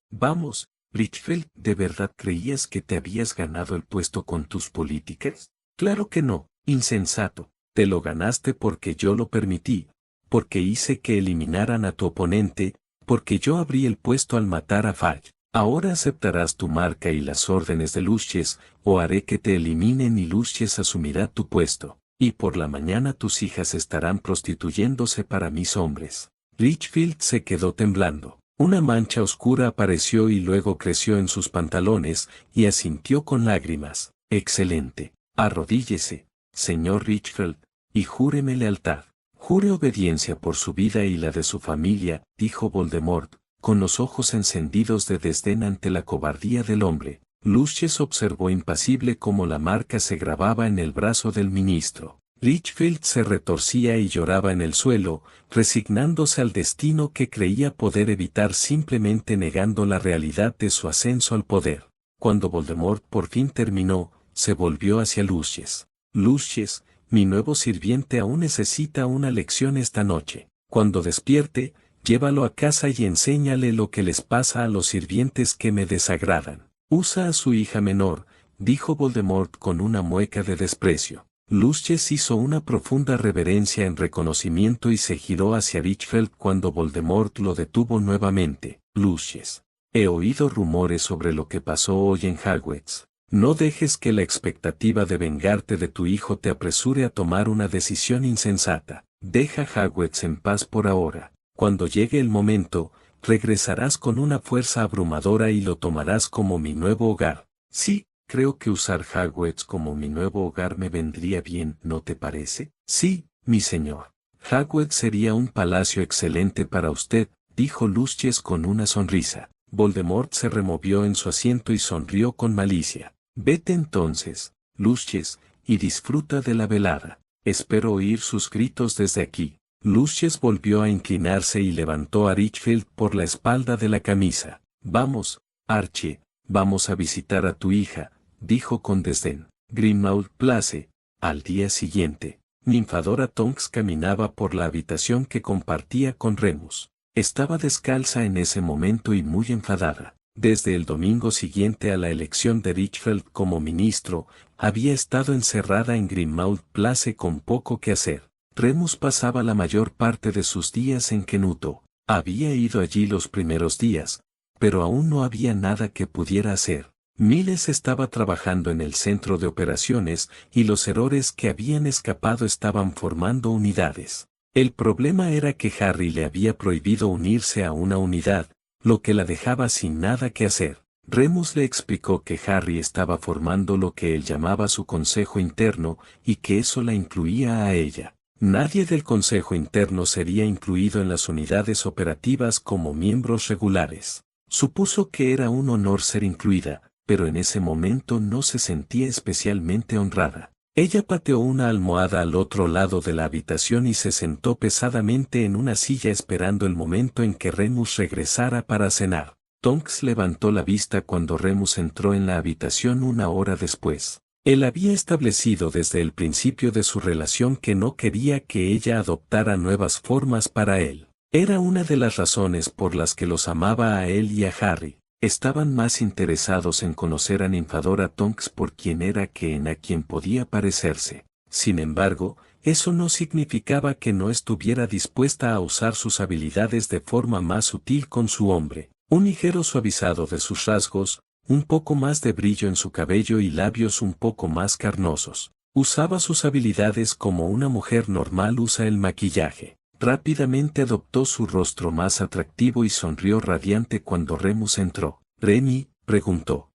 vamos, Richfield, ¿de verdad creías que te habías ganado el puesto con tus políticas? Claro que no, insensato. Te lo ganaste porque yo lo permití, porque hice que eliminaran a tu oponente, porque yo abrí el puesto al matar a Fudge. Ahora aceptarás tu marca y las órdenes de Lucius, o haré que te eliminen y Lucius asumirá tu puesto. Y por la mañana tus hijas estarán prostituyéndose para mis hombres. Richfield se quedó temblando. Una mancha oscura apareció y luego creció en sus pantalones, y asintió con lágrimas. Excelente. Arrodíllese, señor Richfield, y júreme lealtad. Jure obediencia por su vida y la de su familia, dijo Voldemort, con los ojos encendidos de desdén ante la cobardía del hombre. Lucius observó impasible cómo la marca se grababa en el brazo del ministro. Litchfield se retorcía y lloraba en el suelo, resignándose al destino que creía poder evitar simplemente negando la realidad de su ascenso al poder. Cuando Voldemort por fin terminó, se volvió hacia Lucius. Lucius, mi nuevo sirviente aún necesita una lección esta noche. Cuando despierte, llévalo a casa y enséñale lo que les pasa a los sirvientes que me desagradan. Usa a su hija menor, dijo Voldemort con una mueca de desprecio. Lucius hizo una profunda reverencia en reconocimiento y se giró hacia Litchfield cuando Voldemort lo detuvo nuevamente. Lucius, he oído rumores sobre lo que pasó hoy en Hogwarts. No dejes que la expectativa de vengarte de tu hijo te apresure a tomar una decisión insensata. Deja Hogwarts en paz por ahora. Cuando llegue el momento, regresarás con una fuerza abrumadora y lo tomarás como mi nuevo hogar. Sí, creo que usar Hogwarts como mi nuevo hogar me vendría bien, ¿no te parece? Sí, mi señor. Hogwarts sería un palacio excelente para usted, dijo Lucius con una sonrisa. Voldemort se removió en su asiento y sonrió con malicia. Vete entonces, Lucius, y disfruta de la velada. Espero oír sus gritos desde aquí. Lucius volvió a inclinarse y levantó a Litchfield por la espalda de la camisa. Vamos, Archie, vamos a visitar a tu hija, dijo con desdén. Grimmauld Place. Al día siguiente, Ninfadora Tonks caminaba por la habitación que compartía con Remus. Estaba descalza en ese momento y muy enfadada. Desde el domingo siguiente a la elección de Litchfield como ministro, había estado encerrada en Grimmauld Place con poco que hacer. Remus pasaba la mayor parte de sus días en Kenuto. Había ido allí los primeros días, pero aún no había nada que pudiera hacer. Miles estaba trabajando en el centro de operaciones y los errores que habían escapado estaban formando unidades. El problema era que Harry le había prohibido unirse a una unidad, lo que la dejaba sin nada que hacer. Remus le explicó que Harry estaba formando lo que él llamaba su consejo interno y que eso la incluía a ella. Nadie del consejo interno sería incluido en las unidades operativas como miembros regulares. Supuso que era un honor ser incluida, pero en ese momento no se sentía especialmente honrada. Ella pateó una almohada al otro lado de la habitación y se sentó pesadamente en una silla esperando el momento en que Remus regresara para cenar. Tonks levantó la vista cuando Remus entró en la habitación una hora después. Él había establecido desde el principio de su relación que no quería que ella adoptara nuevas formas para él. Era una de las razones por las que los amaba a él y a Harry. Estaban más interesados en conocer a Ninfadora Tonks por quien era que en a quien podía parecerse. Sin embargo, eso no significaba que no estuviera dispuesta a usar sus habilidades de forma más sutil con su hombre. Un ligero suavizado de sus rasgos, un poco más de brillo en su cabello y labios un poco más carnosos. Usaba sus habilidades como una mujer normal usa el maquillaje. Rápidamente adoptó su rostro más atractivo y sonrió radiante cuando Remus entró. «¿Remy?», preguntó.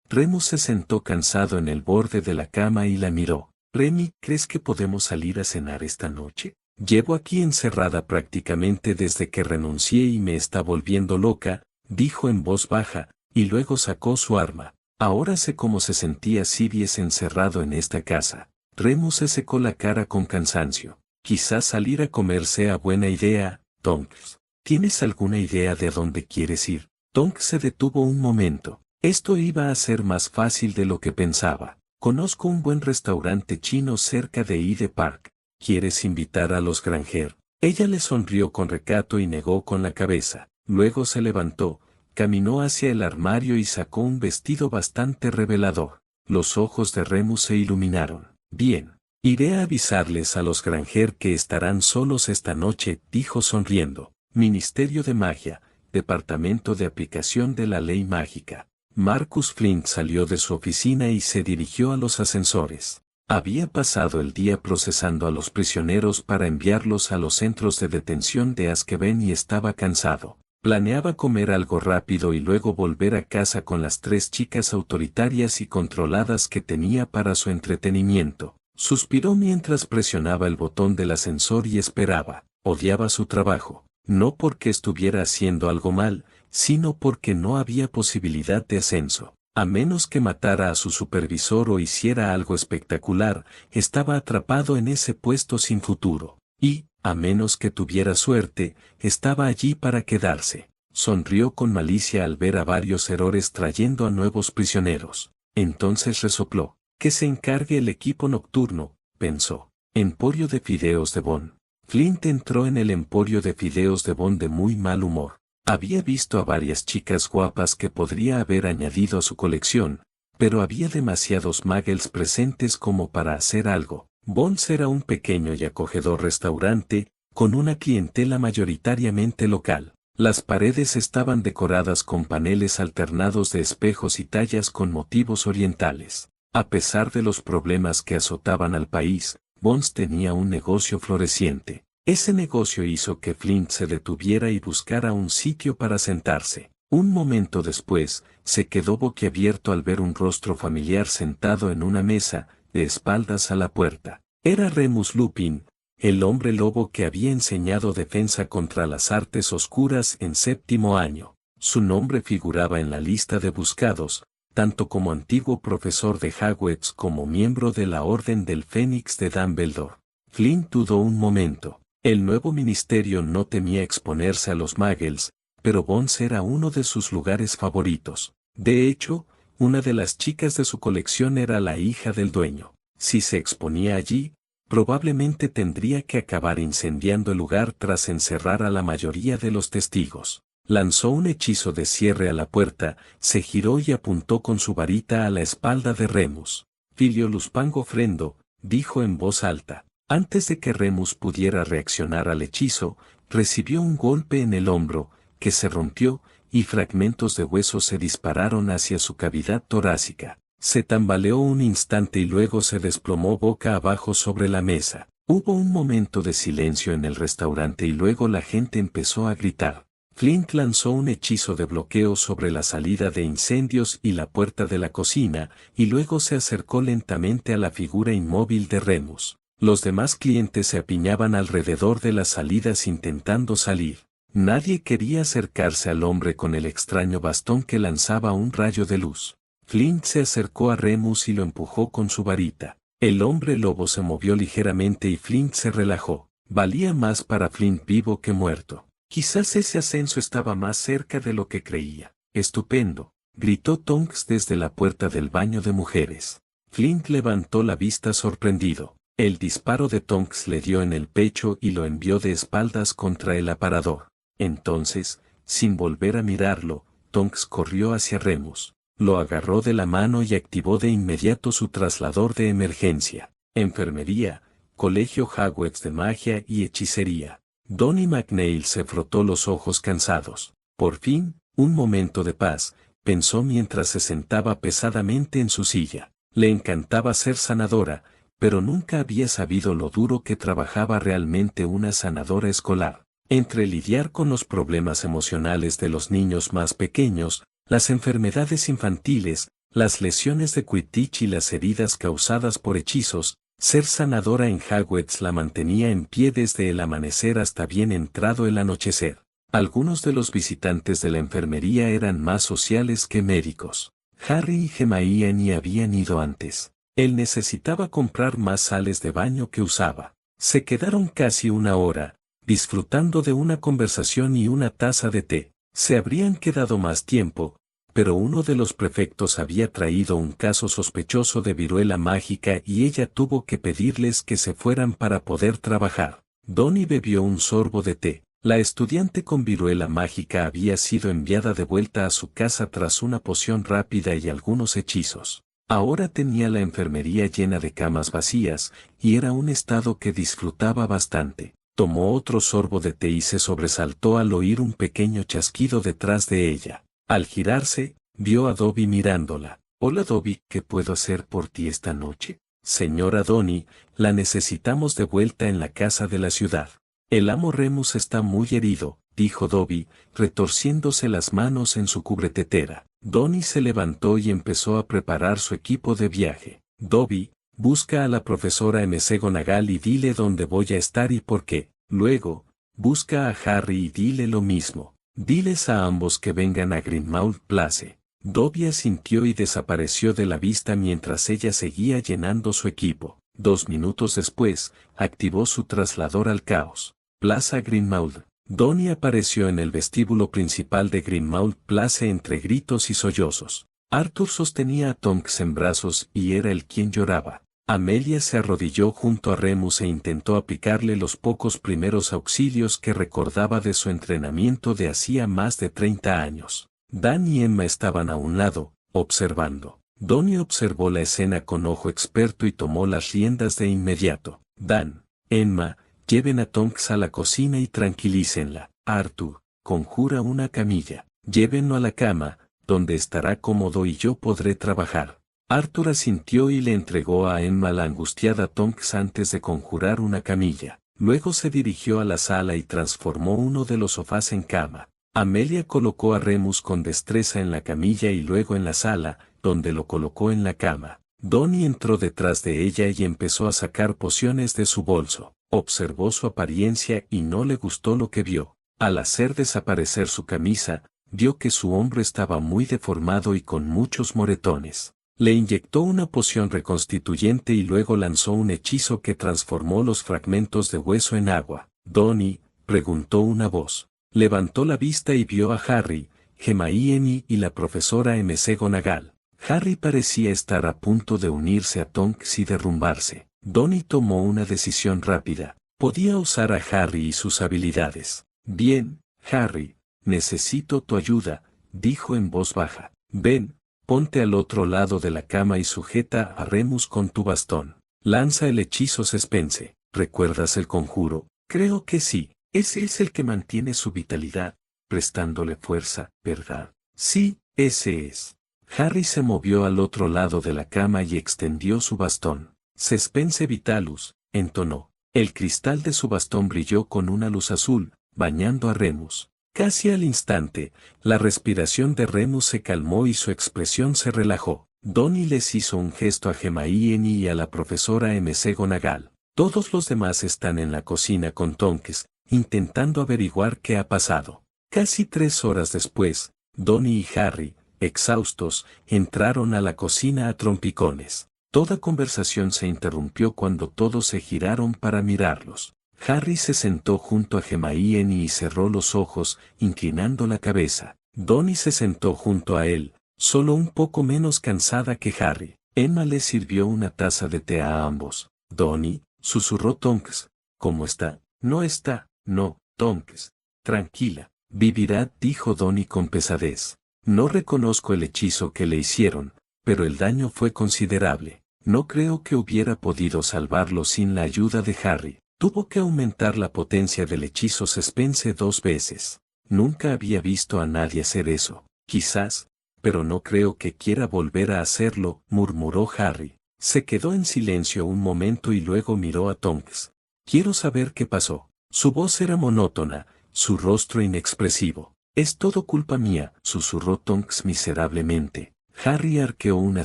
Remus se sentó cansado en el borde de la cama y la miró. «Remy, ¿crees que podemos salir a cenar esta noche? Llevo aquí encerrada prácticamente desde que renuncié y me está volviendo loca», dijo en voz baja, y luego sacó su arma. Ahora sé cómo se sentía Sirius encerrado en esta casa. Remus se secó la cara con cansancio. «Quizás salir a comer sea buena idea, Tonks. ¿Tienes alguna idea de a dónde quieres ir?» Tonks se detuvo un momento. Esto iba a ser más fácil de lo que pensaba. «Conozco un buen restaurante chino cerca de Hyde Park. ¿Quieres invitar a los Granger?» Ella le sonrió con recato y negó con la cabeza. Luego se levantó, caminó hacia el armario y sacó un vestido bastante revelador. Los ojos de Remus se iluminaron. «Bien. Iré a avisarles a los Granger que estarán solos esta noche», dijo sonriendo. Ministerio de Magia, Departamento de Aplicación de la Ley Mágica. Marcus Flint salió de su oficina y se dirigió a los ascensores. Había pasado el día procesando a los prisioneros para enviarlos a los centros de detención de Azkaban y estaba cansado. Planeaba comer algo rápido y luego volver a casa con las 3 chicas autoritarias y controladas que tenía para su entretenimiento. Suspiró mientras presionaba el botón del ascensor y esperaba. Odiaba su trabajo, no porque estuviera haciendo algo mal, sino porque no había posibilidad de ascenso. A menos que matara a su supervisor o hiciera algo espectacular, estaba atrapado en ese puesto sin futuro. Y, a menos que tuviera suerte, estaba allí para quedarse. Sonrió con malicia al ver a varios errores trayendo a nuevos prisioneros. Entonces resopló. Que se encargue el equipo nocturno, pensó. Emporio de fideos de Bond. Flint entró en el emporio de fideos de Bond de muy mal humor. Había visto a varias chicas guapas que podría haber añadido a su colección, pero había demasiados muggles presentes como para hacer algo. Bond's era un pequeño y acogedor restaurante, con una clientela mayoritariamente local. Las paredes estaban decoradas con paneles alternados de espejos y tallas con motivos orientales. A pesar de los problemas que azotaban al país, Bond's tenía un negocio floreciente. Ese negocio hizo que Flint se detuviera y buscara un sitio para sentarse. Un momento después, se quedó boquiabierto al ver un rostro familiar sentado en una mesa, de espaldas a la puerta. Era Remus Lupin, el hombre lobo que había enseñado defensa contra las artes oscuras en 7º año. Su nombre figuraba en la lista de buscados, tanto como antiguo profesor de Hogwarts como miembro de la Orden del Fénix de Dumbledore. Flint dudó un momento. El nuevo ministerio no temía exponerse a los muggles, pero Bond's era uno de sus lugares favoritos. De hecho, una de las chicas de su colección era la hija del dueño. Si se exponía allí, probablemente tendría que acabar incendiando el lugar tras encerrar a la mayoría de los testigos. Lanzó un hechizo de cierre a la puerta, se giró y apuntó con su varita a la espalda de Remus. Filio Luspango Frendo, dijo en voz alta. Antes de que Remus pudiera reaccionar al hechizo, recibió un golpe en el hombro, que se rompió, y fragmentos de hueso se dispararon hacia su cavidad torácica. Se tambaleó un instante y luego se desplomó boca abajo sobre la mesa. Hubo un momento de silencio en el restaurante y luego la gente empezó a gritar. Flint lanzó un hechizo de bloqueo sobre la salida de incendios y la puerta de la cocina, y luego se acercó lentamente a la figura inmóvil de Remus. Los demás clientes se apiñaban alrededor de las salidas intentando salir. Nadie quería acercarse al hombre con el extraño bastón que lanzaba un rayo de luz. Flint se acercó a Remus y lo empujó con su varita. El hombre lobo se movió ligeramente y Flint se relajó. Valía más para Flint vivo que muerto. Quizás ese ascenso estaba más cerca de lo que creía. Estupendo, gritó Tonks desde la puerta del baño de mujeres. Flint levantó la vista sorprendido. El disparo de Tonks le dio en el pecho y lo envió de espaldas contra el aparador. Entonces, sin volver a mirarlo, Tonks corrió hacia Remus. Lo agarró de la mano y activó de inmediato su traslador de emergencia. Enfermería, Colegio Hogwarts de Magia y Hechicería. Donnie McNeil se frotó los ojos cansados. Por fin, un momento de paz, pensó mientras se sentaba pesadamente en su silla. Le encantaba ser sanadora, pero nunca había sabido lo duro que trabajaba realmente una sanadora escolar. Entre lidiar con los problemas emocionales de los niños más pequeños, las enfermedades infantiles, las lesiones de Quidditch y las heridas causadas por hechizos, ser sanadora en Hogwarts la mantenía en pie desde el amanecer hasta bien entrado el anochecer. Algunos de los visitantes de la enfermería eran más sociales que médicos. Harry y Hermione habían ido antes. Él necesitaba comprar más sales de baño que usaba. Se quedaron casi una hora, disfrutando de una conversación y una taza de té. Se habrían quedado más tiempo, pero uno de los prefectos había traído un caso sospechoso de viruela mágica y ella tuvo que pedirles que se fueran para poder trabajar. Donnie bebió un sorbo de té. La estudiante con viruela mágica había sido enviada de vuelta a su casa tras una poción rápida y algunos hechizos. Ahora tenía la enfermería llena de camas vacías, y era un estado que disfrutaba bastante. Tomó otro sorbo de té y se sobresaltó al oír un pequeño chasquido detrás de ella. Al girarse, vio a Dobby mirándola. «Hola Dobby, ¿qué puedo hacer por ti esta noche?» «Señora Donnie, la necesitamos de vuelta en la casa de la ciudad. El amo Remus está muy herido», dijo Dobby, retorciéndose las manos en su cubretetera. Donnie se levantó y empezó a preparar su equipo de viaje. «Dobby, busca a la profesora McGonagall y dile dónde voy a estar y por qué. Luego, busca a Harry y dile lo mismo. Diles a ambos que vengan a Grimmauld Place. Dobby asintió y desapareció de la vista mientras ella seguía llenando su equipo. 2 minutos después, activó su traslador al caos. Plaza Grimmauld. Donnie apareció en el vestíbulo principal de Grimmauld Place entre gritos y sollozos. Arthur sostenía a Tonks en brazos y era él quien lloraba. Amelia se arrodilló junto a Remus e intentó aplicarle los pocos primeros auxilios que recordaba de su entrenamiento de hacía más de 30 años. Dan y Emma estaban a un lado, observando. Donnie observó la escena con ojo experto y tomó las riendas de inmediato. Dan, Emma, lleven a Tonks a la cocina y tranquilícenla. Arthur, conjura una camilla. Llévenlo a la cama, donde estará cómodo y yo podré trabajar. Arthur asintió y le entregó a Emma la angustiada Tonks antes de conjurar una camilla. Luego se dirigió a la sala y transformó uno de los sofás en cama. Amelia colocó a Remus con destreza en la camilla y luego en la sala, donde lo colocó en la cama. Donnie entró detrás de ella y empezó a sacar pociones de su bolso. Observó su apariencia y no le gustó lo que vio. Al hacer desaparecer su camisa, vio que su hombro estaba muy deformado y con muchos moretones. Le inyectó una poción reconstituyente y luego lanzó un hechizo que transformó los fragmentos de hueso en agua. «Donnie», preguntó una voz. Levantó la vista y vio a Harry, Hermione y la profesora McGonagall. Harry parecía estar a punto de unirse a Tonks y derrumbarse. Donnie tomó una decisión rápida. Podía usar a Harry y sus habilidades. «Bien, Harry, necesito tu ayuda», dijo en voz baja. «Ven. Ponte al otro lado de la cama y sujeta a Remus con tu bastón. Lanza el hechizo Suspense. ¿Recuerdas el conjuro? Creo que sí. Ese es el que mantiene su vitalidad, prestándole fuerza, ¿verdad? Sí, ese es. Harry se movió al otro lado de la cama y extendió su bastón. Suspense Vitalus, entonó. El cristal de su bastón brilló con una luz azul, bañando a Remus. Casi al instante, la respiración de Remus se calmó y su expresión se relajó. Donnie les hizo un gesto a Hermione y a la profesora McGonagall. Todos los demás están en la cocina con Tonks, intentando averiguar qué ha pasado. Casi 3 horas después, Donnie y Harry, exhaustos, entraron a la cocina a trompicones. Toda conversación se interrumpió cuando todos se giraron para mirarlos. Harry se sentó junto a Hermione y cerró los ojos, inclinando la cabeza. Donnie se sentó junto a él, solo un poco menos cansada que Harry. Emma le sirvió una taza de té a ambos. «Donnie», susurró Tonks, «¿cómo está?» «No está, no, Tonks. Tranquila. Vivirá», dijo Donnie con pesadez. «No reconozco el hechizo que le hicieron, pero el daño fue considerable. No creo que hubiera podido salvarlo sin la ayuda de Harry. Tuvo que aumentar la potencia del hechizo Suspense 2 veces. Nunca había visto a nadie hacer eso. Quizás, pero no creo que quiera volver a hacerlo», murmuró Harry. Se quedó en silencio un momento y luego miró a Tonks. «Quiero saber qué pasó». Su voz era monótona, su rostro inexpresivo. «Es todo culpa mía», susurró Tonks miserablemente. Harry arqueó una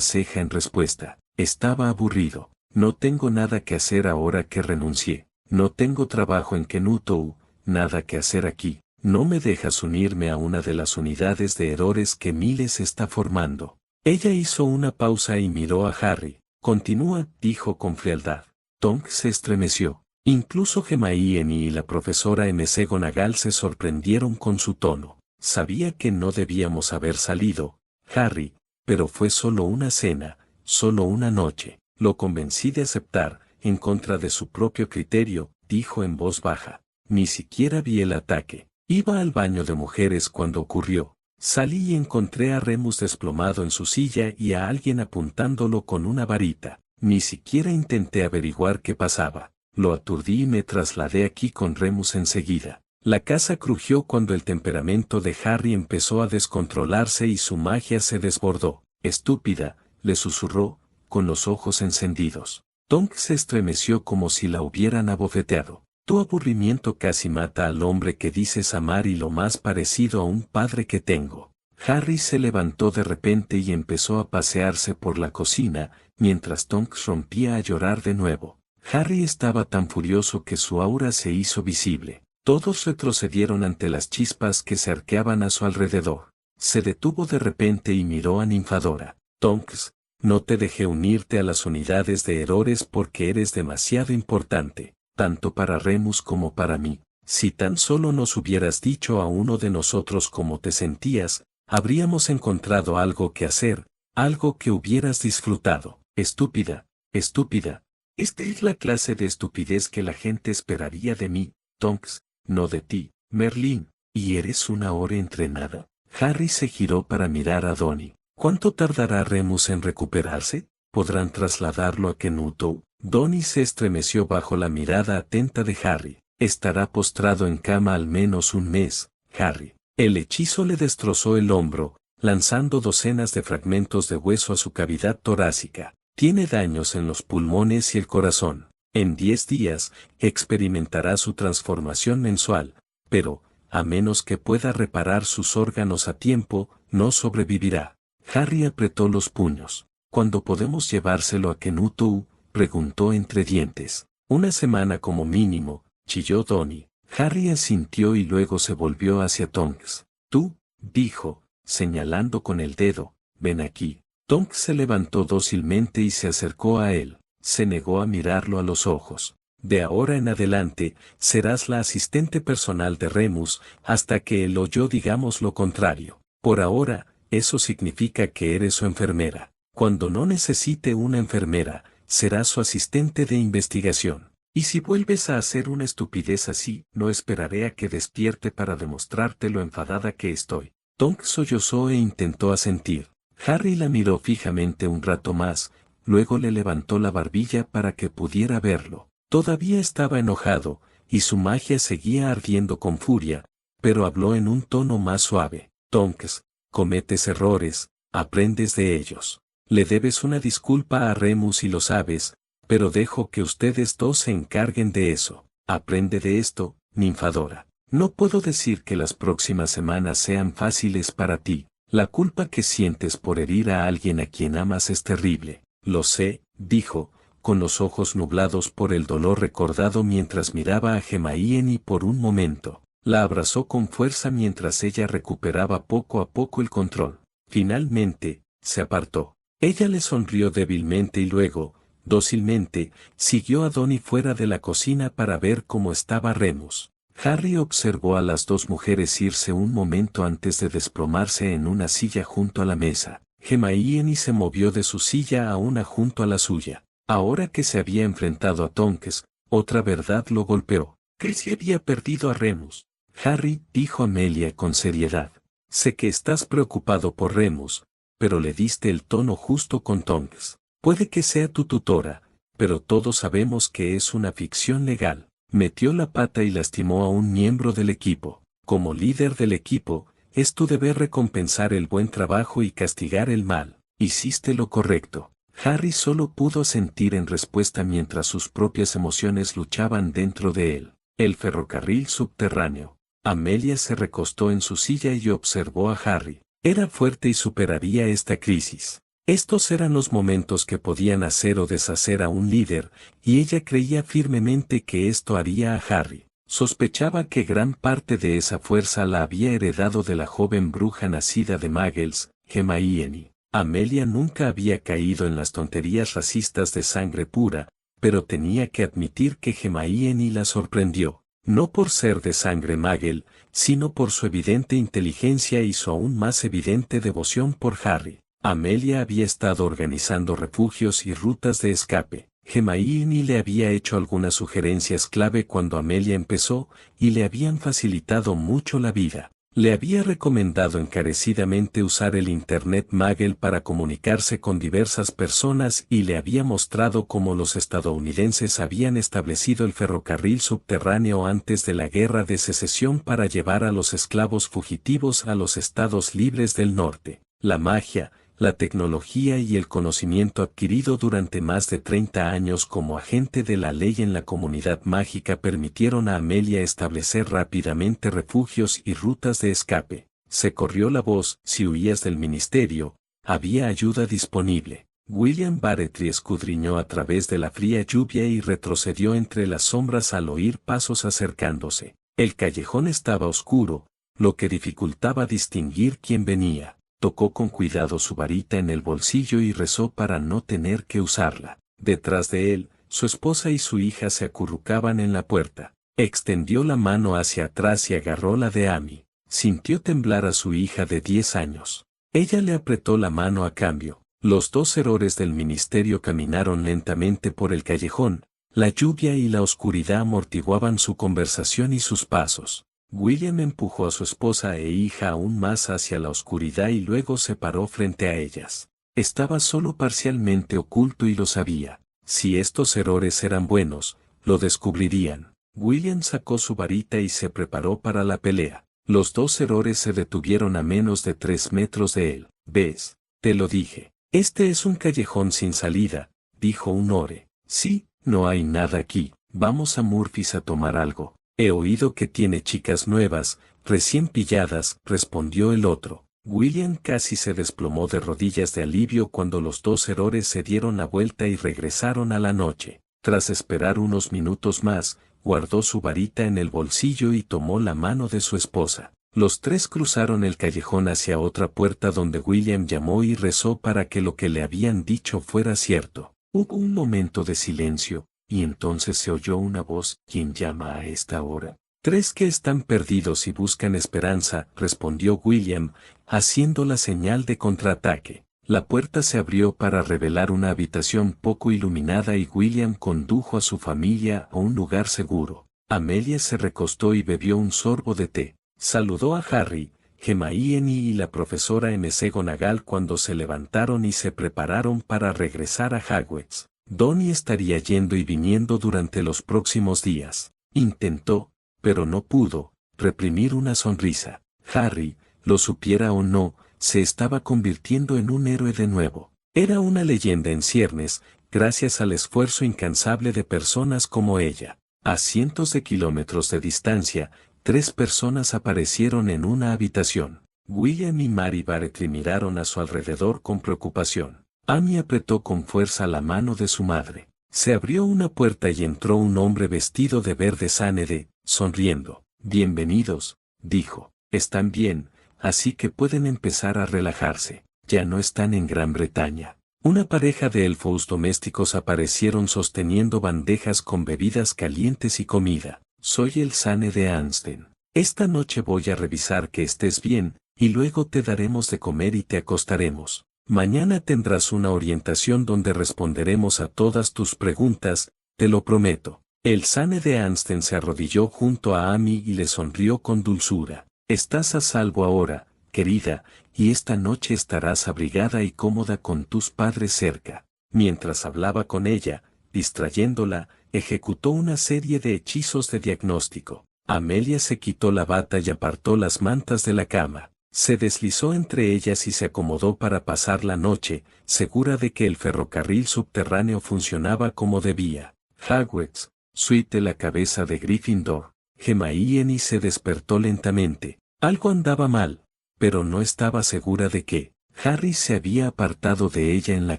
ceja en respuesta. Estaba aburrido. «No tengo nada que hacer ahora que renuncié. No tengo trabajo en Kenuttou, nada que hacer aquí. No me dejas unirme a una de las unidades de errores que Miles está formando». Ella hizo una pausa y miró a Harry. «Continúa», dijo con frialdad. Tonks se estremeció. Incluso Hermione y la profesora McGonagall se sorprendieron con su tono. «Sabía que no debíamos haber salido, Harry, pero fue solo una cena, solo una noche. Lo convencí de aceptar, en contra de su propio criterio», dijo en voz baja. «Ni siquiera vi el ataque. Iba al baño de mujeres cuando ocurrió. Salí y encontré a Remus desplomado en su silla y a alguien apuntándolo con una varita. Ni siquiera intenté averiguar qué pasaba. Lo aturdí y me trasladé aquí con Remus enseguida». La casa crujió cuando el temperamento de Harry empezó a descontrolarse y su magia se desbordó. «Estúpida», le susurró, con los ojos encendidos. Tonks se estremeció como si la hubieran abofeteado. «Tu aburrimiento casi mata al hombre que dices amar y lo más parecido a un padre que tengo». Harry se levantó de repente y empezó a pasearse por la cocina, mientras Tonks rompía a llorar de nuevo. Harry estaba tan furioso que su aura se hizo visible. Todos retrocedieron ante las chispas que se arqueaban a su alrededor. Se detuvo de repente y miró a Ninfadora. Tonks, no te dejé unirte a las unidades de errores porque eres demasiado importante, tanto para Remus como para mí. Si tan solo nos hubieras dicho a uno de nosotros cómo te sentías, habríamos encontrado algo que hacer, algo que hubieras disfrutado. Estúpida, estúpida. Esta es la clase de estupidez que la gente esperaría de mí, Tonks, no de ti, Merlín. ¿Y eres una hora entrenada? Harry se giró para mirar a Donnie. ¿Cuánto tardará Remus en recuperarse? ¿Podrán trasladarlo a Kenutou? Donnie se estremeció bajo la mirada atenta de Harry. Estará postrado en cama al menos un mes, Harry. El hechizo le destrozó el hombro, lanzando docenas de fragmentos de hueso a su cavidad torácica. Tiene daños en los pulmones y el corazón. En 10 días, experimentará su transformación mensual, pero, a menos que pueda reparar sus órganos a tiempo, no sobrevivirá. Harry apretó los puños. ¿Cuándo podemos llevárselo a Kenutou?, preguntó entre dientes. Una semana como mínimo, chilló Donnie. Harry asintió y luego se volvió hacia Tonks. Tú, dijo, señalando con el dedo, ven aquí. Tonks se levantó dócilmente y se acercó a él. Se negó a mirarlo a los ojos. De ahora en adelante, serás la asistente personal de Remus, hasta que él o yo digamos lo contrario. Por ahora, eso significa que eres su enfermera. Cuando no necesite una enfermera, serás su asistente de investigación. Y si vuelves a hacer una estupidez así, no esperaré a que despierte para demostrarte lo enfadada que estoy. Tonks sollozó e intentó asentir. Harry la miró fijamente un rato más, luego le levantó la barbilla para que pudiera verlo. Todavía estaba enojado, y su magia seguía ardiendo con furia, pero habló en un tono más suave. Tonks, cometes errores, aprendes de ellos. Le debes una disculpa a Remus y lo sabes, pero dejo que ustedes dos se encarguen de eso. Aprende de esto, Ninfadora. No puedo decir que las próximas semanas sean fáciles para ti. La culpa que sientes por herir a alguien a quien amas es terrible. Lo sé, dijo, con los ojos nublados por el dolor recordado mientras miraba a Hermione por un momento. La abrazó con fuerza mientras ella recuperaba poco a poco el control. Finalmente, se apartó. Ella le sonrió débilmente y luego, dócilmente, siguió a Donnie fuera de la cocina para ver cómo estaba Remus. Harry observó a las dos mujeres irse un momento antes de desplomarse en una silla junto a la mesa. Hermione se movió de su silla a una junto a la suya. Ahora que se había enfrentado a Tonks, otra verdad lo golpeó. Que se había perdido a Remus. Harry, dijo Amelia con seriedad. Sé que estás preocupado por Remus, pero le diste el tono justo con Tonks. Puede que sea tu tutora, pero todos sabemos que es una ficción legal. Metió la pata y lastimó a un miembro del equipo. Como líder del equipo, es tu deber recompensar el buen trabajo y castigar el mal. Hiciste lo correcto. Harry solo pudo sentir en respuesta mientras sus propias emociones luchaban dentro de él. El ferrocarril subterráneo. Amelia se recostó en su silla y observó a Harry. Era fuerte y superaría esta crisis. Estos eran los momentos que podían hacer o deshacer a un líder, y ella creía firmemente que esto haría a Harry. Sospechaba que gran parte de esa fuerza la había heredado de la joven bruja nacida de Muggles, Hermione. Amelia nunca había caído en las tonterías racistas de sangre pura, pero tenía que admitir que Hermione la sorprendió, no por ser de sangre Muggle, sino por su evidente inteligencia y su aún más evidente devoción por Harry. Amelia había estado organizando refugios y rutas de escape. Hermione le había hecho algunas sugerencias clave cuando Amelia empezó, y le habían facilitado mucho la vida. Le había recomendado encarecidamente usar el Internet Muggle para comunicarse con diversas personas y le había mostrado cómo los estadounidenses habían establecido el ferrocarril subterráneo antes de la Guerra de Secesión para llevar a los esclavos fugitivos a los estados libres del norte. La magia, la tecnología y el conocimiento adquirido durante más de 30 años como agente de la ley en la comunidad mágica permitieron a Amelia establecer rápidamente refugios y rutas de escape. Se corrió la voz, si huías del ministerio, había ayuda disponible. William Bartley escudriñó a través de la fría lluvia y retrocedió entre las sombras al oír pasos acercándose. El callejón estaba oscuro, lo que dificultaba distinguir quién venía. Tocó con cuidado su varita en el bolsillo y rezó para no tener que usarla. Detrás de él, su esposa y su hija se acurrucaban en la puerta. Extendió la mano hacia atrás y agarró la de Amy. Sintió temblar a su hija de 10 años. Ella le apretó la mano a cambio. Los dos herores del ministerio caminaron lentamente por el callejón. La lluvia y la oscuridad amortiguaban su conversación y sus pasos. William empujó a su esposa e hija aún más hacia la oscuridad y luego se paró frente a ellas. Estaba solo parcialmente oculto y lo sabía. Si estos errores eran buenos, lo descubrirían. William sacó su varita y se preparó para la pelea. Los dos errores se detuvieron a menos de 3 metros de él. ¿Ves? Te lo dije. Este es un callejón sin salida, dijo un ore. Sí, no hay nada aquí. Vamos a Murphy's a tomar algo. He oído que tiene chicas nuevas, recién pilladas, respondió el otro. William casi se desplomó de rodillas de alivio cuando los dos errores se dieron la vuelta y regresaron a la noche. Tras esperar unos minutos más, guardó su varita en el bolsillo y tomó la mano de su esposa. Los tres cruzaron el callejón hacia otra puerta donde William llamó y rezó para que lo que le habían dicho fuera cierto. Hubo un momento de silencio, y entonces se oyó una voz. ¿Quién llama a esta hora? 3 que están perdidos y buscan esperanza, respondió William, haciendo la señal de contraataque. La puerta se abrió para revelar una habitación poco iluminada y William condujo a su familia a un lugar seguro. Amelia se recostó y bebió un sorbo de té. Saludó a Harry, Hermione y la profesora McGonagall cuando se levantaron y se prepararon para regresar a Hogwarts. Donnie estaría yendo y viniendo durante los próximos días. Intentó, pero no pudo, reprimir una sonrisa. Harry, lo supiera o no, se estaba convirtiendo en un héroe de nuevo. Era una leyenda en ciernes, gracias al esfuerzo incansable de personas como ella. A cientos de kilómetros de distancia, 3 personas aparecieron en una habitación. William y Mary Bartley miraron a su alrededor con preocupación. Amy apretó con fuerza la mano de su madre. Se abrió una puerta y entró un hombre vestido de verde sánede, sonriendo. Bienvenidos, dijo. Están bien, así que pueden empezar a relajarse. Ya no están en Gran Bretaña. Una pareja de elfos domésticos aparecieron sosteniendo bandejas con bebidas calientes y comida. Soy el Sane de Ansden. Esta noche voy a revisar que estés bien, y luego te daremos de comer y te acostaremos. Mañana tendrás una orientación donde responderemos a todas tus preguntas, te lo prometo. El Sane de Ansden se arrodilló junto a Amy y le sonrió con dulzura. Estás a salvo ahora, querida, y esta noche estarás abrigada y cómoda con tus padres cerca. Mientras hablaba con ella, distrayéndola, ejecutó una serie de hechizos de diagnóstico. Amelia se quitó la bata y apartó las mantas de la cama. Se deslizó entre ellas y se acomodó para pasar la noche, segura de que el ferrocarril subterráneo funcionaba como debía. Hogwarts, suite la cabeza de Gryffindor. Hermione se despertó lentamente. Algo andaba mal, pero no estaba segura de qué. Harry se había apartado de ella en la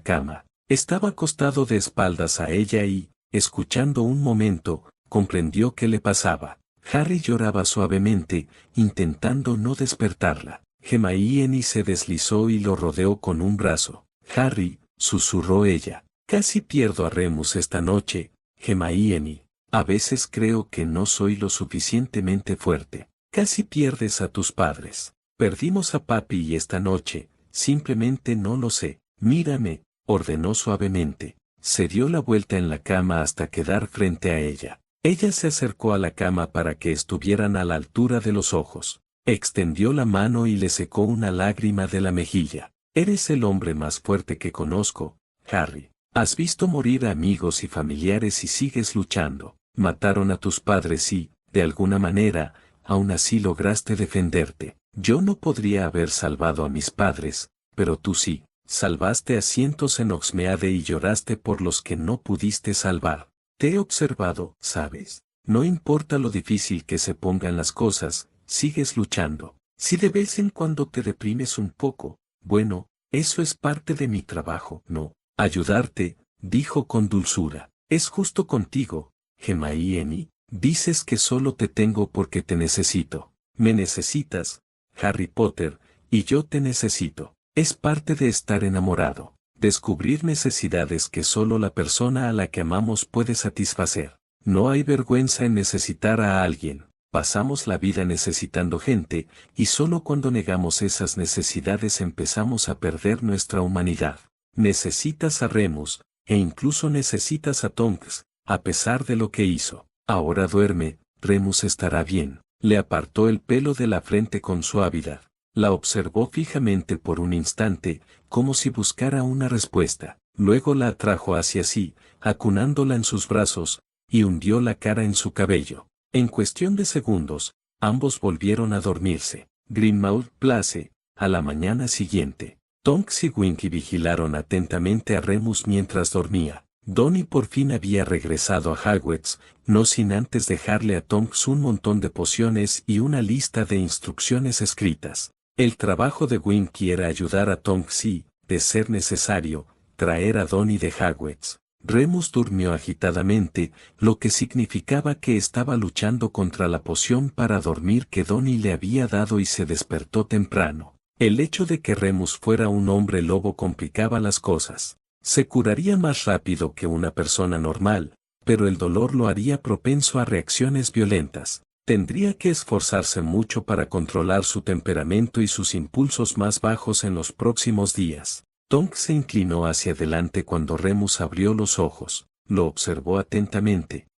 cama. Estaba acostado de espaldas a ella y, escuchando un momento, comprendió qué le pasaba. Harry lloraba suavemente, intentando no despertarla. Hermione se deslizó y lo rodeó con un brazo. Harry, susurró ella. Casi pierdo a Remus esta noche, Hermione. A veces creo que no soy lo suficientemente fuerte. Casi pierdes a tus padres. Perdimos a papi y esta noche, simplemente no lo sé. Mírame, ordenó suavemente. Se dio la vuelta en la cama hasta quedar frente a ella. Ella se acercó a la cama para que estuvieran a la altura de los ojos. Extendió la mano y le secó una lágrima de la mejilla. Eres el hombre más fuerte que conozco, Harry. Has visto morir a amigos y familiares y sigues luchando. Mataron a tus padres y, de alguna manera, aún así lograste defenderte. Yo no podría haber salvado a mis padres, pero tú sí. Salvaste a cientos en Hogsmeade y lloraste por los que no pudiste salvar. Te he observado, ¿sabes? No importa lo difícil que se pongan las cosas, sigues luchando. Si de vez en cuando te deprimes un poco, bueno, eso es parte de mi trabajo, ¿no? Ayudarte, dijo con dulzura. Es justo contigo, Hermione. Dices que solo te tengo porque te necesito. Me necesitas, Harry Potter, y yo te necesito. Es parte de estar enamorado. Descubrir necesidades que solo la persona a la que amamos puede satisfacer. No hay vergüenza en necesitar a alguien. Pasamos la vida necesitando gente, y solo cuando negamos esas necesidades empezamos a perder nuestra humanidad. Necesitas a Remus, e incluso necesitas a Tonks, a pesar de lo que hizo. Ahora duerme, Remus estará bien. Le apartó el pelo de la frente con suavidad. La observó fijamente por un instante, como si buscara una respuesta. Luego la atrajo hacia sí, acunándola en sus brazos, y hundió la cara en su cabello. En cuestión de segundos, ambos volvieron a dormirse. Grimmauld Place, a la mañana siguiente. Tonks y Winky vigilaron atentamente a Remus mientras dormía. Donnie por fin había regresado a Hogwarts, no sin antes dejarle a Tonks un montón de pociones y una lista de instrucciones escritas. El trabajo de Winky era ayudar a Tonks y, de ser necesario, traer a Donnie de Hogwarts. Remus durmió agitadamente, lo que significaba que estaba luchando contra la poción para dormir que Donnie le había dado y se despertó temprano. El hecho de que Remus fuera un hombre lobo complicaba las cosas. Se curaría más rápido que una persona normal, pero el dolor lo haría propenso a reacciones violentas. Tendría que esforzarse mucho para controlar su temperamento y sus impulsos más bajos en los próximos días. Tonks se inclinó hacia adelante cuando Remus abrió los ojos. Lo observó atentamente.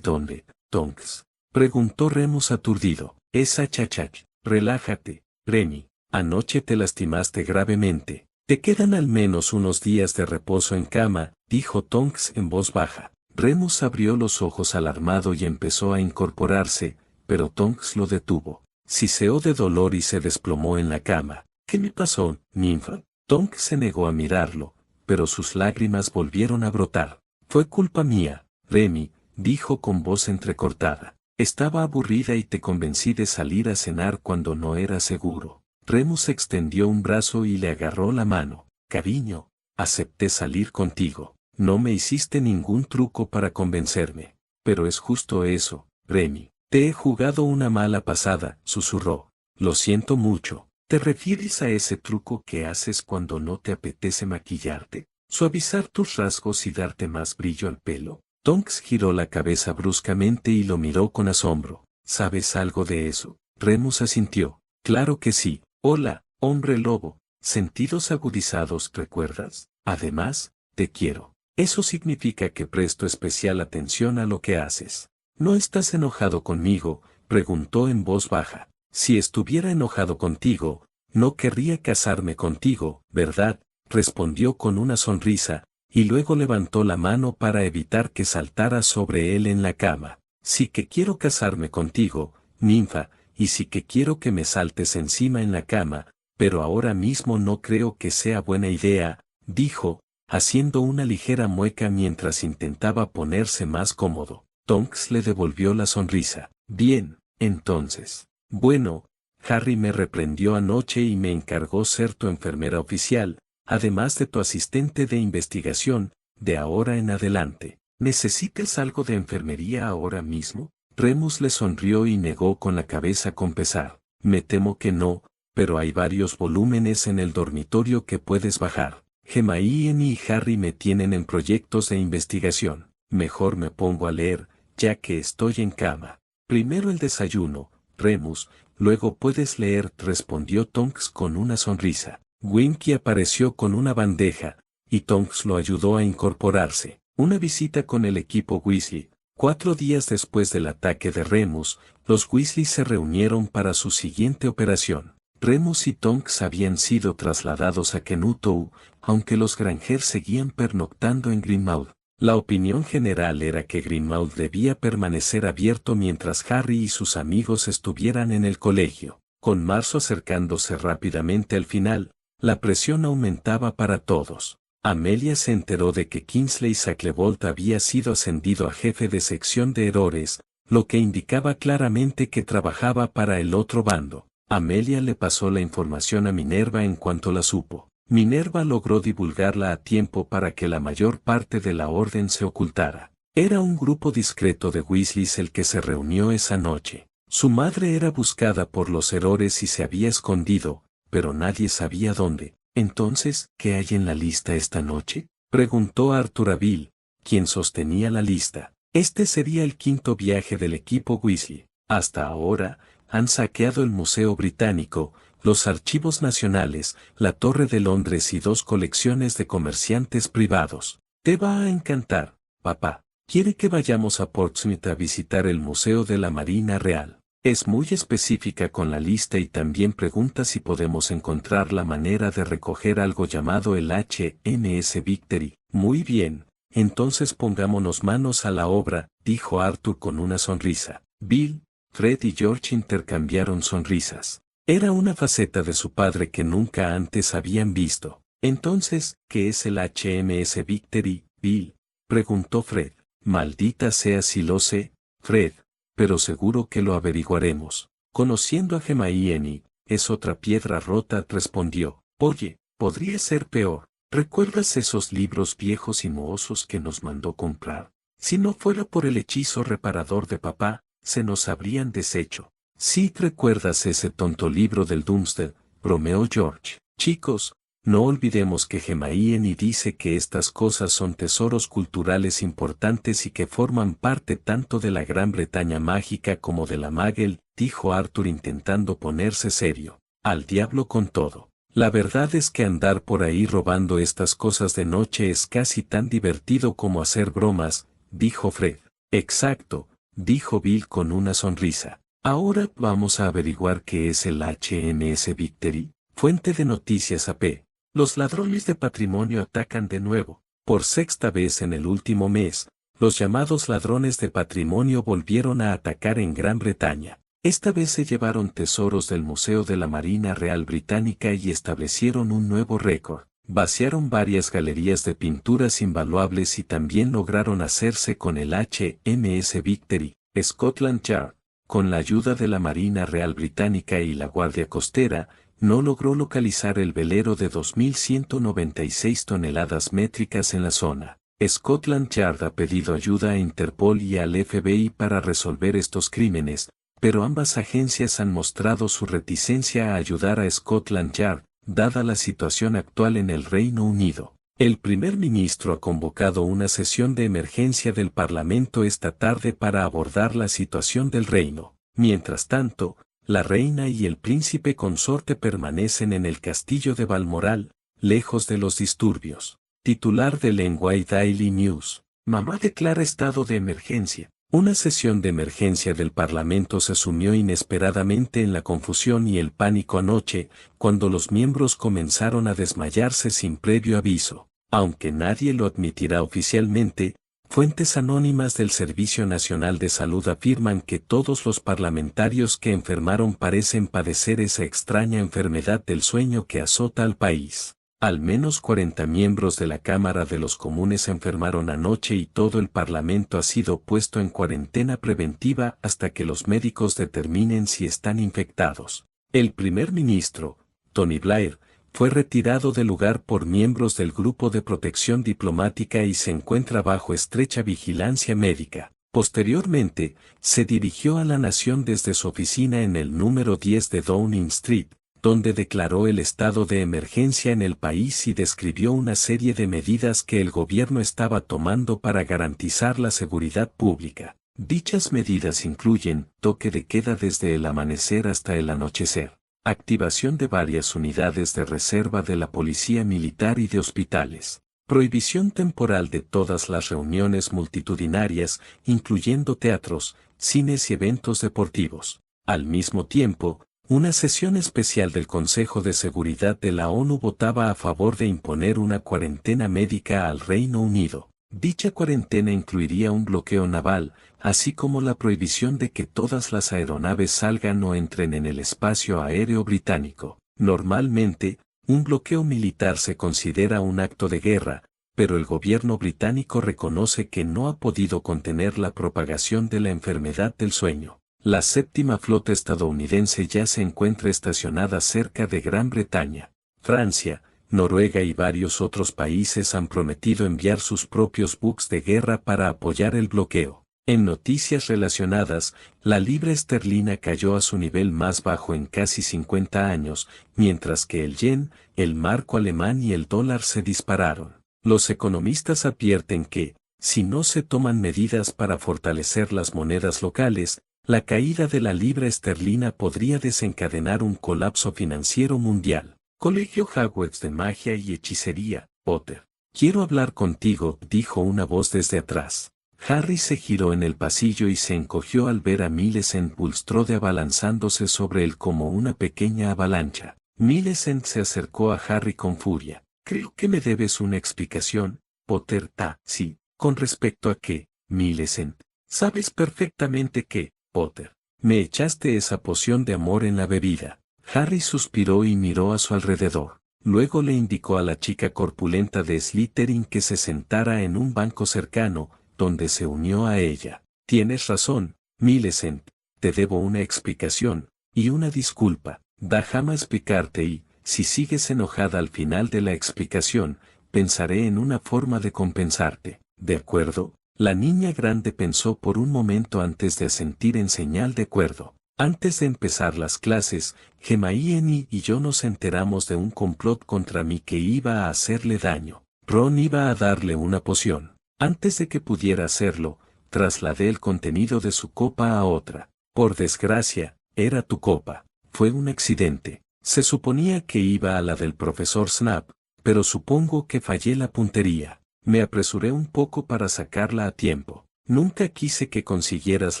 ¿Dónde, Tonks? Preguntó Remus aturdido. Esa chachach. Relájate, Remy. Anoche te lastimaste gravemente. Te quedan al menos unos días de reposo en cama, dijo Tonks en voz baja. Remus abrió los ojos alarmado y empezó a incorporarse, pero Tonks lo detuvo. Siseó de dolor y se desplomó en la cama. ¿Qué me pasó, ninfa? Tonks se negó a mirarlo, pero sus lágrimas volvieron a brotar. Fue culpa mía, Remy, dijo con voz entrecortada. Estaba aburrida y te convencí de salir a cenar cuando no era seguro. Remus extendió un brazo y le agarró la mano. Cariño, acepté salir contigo. No me hiciste ningún truco para convencerme. Pero es justo eso, Remy. Te he jugado una mala pasada, susurró. Lo siento mucho. ¿Te refieres a ese truco que haces cuando no te apetece maquillarte? ¿Suavizar tus rasgos y darte más brillo al pelo? Tonks giró la cabeza bruscamente y lo miró con asombro. ¿Sabes algo de eso? Remus asintió. Claro que sí. Hola, hombre lobo. Sentidos agudizados, ¿recuerdas? Además, te quiero. Eso significa que presto especial atención a lo que haces. ¿No estás enojado conmigo? Preguntó en voz baja. Si estuviera enojado contigo, no querría casarme contigo, ¿verdad? Respondió con una sonrisa, y luego levantó la mano para evitar que saltara sobre él en la cama. Sí que quiero casarme contigo, ninfa, y sí que quiero que me saltes encima en la cama, pero ahora mismo no creo que sea buena idea, dijo, haciendo una ligera mueca mientras intentaba ponerse más cómodo. Tonks le devolvió la sonrisa. Bien, entonces. Bueno, Harry me reprendió anoche y me encargó ser tu enfermera oficial, además de tu asistente de investigación, de ahora en adelante. ¿Necesitas algo de enfermería ahora mismo? Remus le sonrió y negó con la cabeza con pesar. Me temo que no, pero hay varios volúmenes en el dormitorio que puedes bajar. Hermione y Harry me tienen en proyectos de investigación. Mejor me pongo a leer, ya que estoy en cama. Primero el desayuno, Remus, luego puedes leer, respondió Tonks con una sonrisa. Winky apareció con una bandeja, y Tonks lo ayudó a incorporarse. Una visita con el equipo Weasley. 4 días después del ataque de Remus, los Weasley se reunieron para su siguiente operación. Remus y Tonks habían sido trasladados a Kenuttou, aunque los Granger seguían pernoctando en Grimmauld. La opinión general era que Grimmauld debía permanecer abierto mientras Harry y sus amigos estuvieran en el colegio. Con marzo acercándose rápidamente al final, la presión aumentaba para todos. Amelia se enteró de que Kingsley Shacklebolt había sido ascendido a jefe de sección de errores, lo que indicaba claramente que trabajaba para el otro bando. Amelia le pasó la información a Minerva en cuanto la supo. Minerva logró divulgarla a tiempo para que la mayor parte de la orden se ocultara. Era un grupo discreto de Weasleys el que se reunió esa noche. Su madre era buscada por los Errores y se había escondido, pero nadie sabía dónde. Entonces, ¿qué hay en la lista esta noche?, preguntó Arthur a Bill, quien sostenía la lista. Este sería el quinto viaje del equipo Weasley. Hasta ahora, han saqueado el Museo Británico, los archivos nacionales, la Torre de Londres y 2 colecciones de comerciantes privados. Te va a encantar, papá. Quiere que vayamos a Portsmouth a visitar el Museo de la Marina Real. Es muy específica con la lista y también pregunta si podemos encontrar la manera de recoger algo llamado el HMS Victory. Muy bien, entonces pongámonos manos a la obra, dijo Arthur con una sonrisa. Bill, Fred y George intercambiaron sonrisas. Era una faceta de su padre que nunca antes habían visto. Entonces, ¿qué es el HMS Victory, Bill?, preguntó Fred. Maldita sea si lo sé, Fred, pero seguro que lo averiguaremos. Conociendo a Hermione, es otra piedra rota, respondió. Oye, podría ser peor. ¿Recuerdas esos libros viejos y mohosos que nos mandó comprar? Si no fuera por el hechizo reparador de papá, se nos habrían deshecho. Sí, recuerdas ese tonto libro del Doomsday, bromeó George. Chicos, no olvidemos que Hermione dice que estas cosas son tesoros culturales importantes y que forman parte tanto de la Gran Bretaña mágica como de la Magel, dijo Arthur intentando ponerse serio. Al diablo con todo. La verdad es que andar por ahí robando estas cosas de noche es casi tan divertido como hacer bromas, dijo Fred. Exacto, dijo Bill con una sonrisa. Ahora vamos a averiguar qué es el HMS Victory. Fuente de noticias AP. Los ladrones de patrimonio atacan de nuevo. Por 6ª vez en el último mes, los llamados ladrones de patrimonio volvieron a atacar en Gran Bretaña. Esta vez se llevaron tesoros del Museo de la Marina Real Británica y establecieron un nuevo récord. Vaciaron varias galerías de pinturas invaluables y también lograron hacerse con el HMS Victory. Scotland Yard, con la ayuda de la Marina Real Británica y la Guardia Costera, no logró localizar el velero de 2.196 toneladas métricas en la zona. Scotland Yard ha pedido ayuda a Interpol y al FBI para resolver estos crímenes, pero ambas agencias han mostrado su reticencia a ayudar a Scotland Yard, dada la situación actual en el Reino Unido. El primer ministro ha convocado una sesión de emergencia del Parlamento esta tarde para abordar la situación del reino. Mientras tanto, la reina y el príncipe consorte permanecen en el castillo de Balmoral, lejos de los disturbios. Titular del Lenguay Daily News. Mamá declara estado de emergencia. Una sesión de emergencia del Parlamento se sumió inesperadamente en la confusión y el pánico anoche, cuando los miembros comenzaron a desmayarse sin previo aviso. Aunque nadie lo admitirá oficialmente, fuentes anónimas del Servicio Nacional de Salud afirman que todos los parlamentarios que enfermaron parecen padecer esa extraña enfermedad del sueño que azota al país. Al menos 40 miembros de la Cámara de los Comunes enfermaron anoche y todo el Parlamento ha sido puesto en cuarentena preventiva hasta que los médicos determinen si están infectados. El primer ministro, Tony Blair, fue retirado del lugar por miembros del Grupo de Protección Diplomática y se encuentra bajo estrecha vigilancia médica. Posteriormente, se dirigió a la nación desde su oficina en el número 10 de Downing Street, donde declaró el estado de emergencia en el país y describió una serie de medidas que el gobierno estaba tomando para garantizar la seguridad pública. Dichas medidas incluyen toque de queda desde el amanecer hasta el anochecer, activación de varias unidades de reserva de la policía militar y de hospitales, prohibición temporal de todas las reuniones multitudinarias, incluyendo teatros, cines y eventos deportivos. Al mismo tiempo, una sesión especial del Consejo de Seguridad de la ONU votaba a favor de imponer una cuarentena médica al Reino Unido. Dicha cuarentena incluiría un bloqueo naval, así como la prohibición de que todas las aeronaves salgan o entren en el espacio aéreo británico. Normalmente, un bloqueo militar se considera un acto de guerra, pero el gobierno británico reconoce que no ha podido contener la propagación de la enfermedad del sueño. La séptima flota estadounidense ya se encuentra estacionada cerca de Gran Bretaña. Francia, Noruega y varios otros países han prometido enviar sus propios buques de guerra para apoyar el bloqueo. En noticias relacionadas, la libra esterlina cayó a su nivel más bajo en casi 50 años, mientras que el yen, el marco alemán y el dólar se dispararon. Los economistas advierten que, si no se toman medidas para fortalecer las monedas locales, la caída de la libra esterlina podría desencadenar un colapso financiero mundial. Colegio Hogwarts de Magia y Hechicería, Potter. Quiero hablar contigo, dijo una voz desde atrás. Harry se giró en el pasillo y se encogió al ver a Millicent Bulstrode abalanzándose sobre él como una pequeña avalancha. Millicent se acercó a Harry con furia. Creo que me debes una explicación, Potter. Sí. ¿Con respecto a qué, Millicent? Sabes perfectamente que, Potter, me echaste esa poción de amor en la bebida. Harry suspiró y miró a su alrededor. Luego le indicó a la chica corpulenta de Slytherin que se sentara en un banco cercano, donde se unió a ella. Tienes razón, Millicent, te debo una explicación, y una disculpa. Déjame explicarte y, si sigues enojada al final de la explicación, pensaré en una forma de compensarte. ¿De acuerdo? La niña grande pensó por un momento antes de asentir en señal de acuerdo. Antes de empezar las clases, Hermione y yo nos enteramos de un complot contra mí que iba a hacerle daño. Ron iba a darle una poción. Antes de que pudiera hacerlo, trasladé el contenido de su copa a otra. Por desgracia, era tu copa. Fue un accidente. Se suponía que iba a la del profesor Snape, pero supongo que fallé la puntería. Me apresuré un poco para sacarla a tiempo. Nunca quise que consiguieras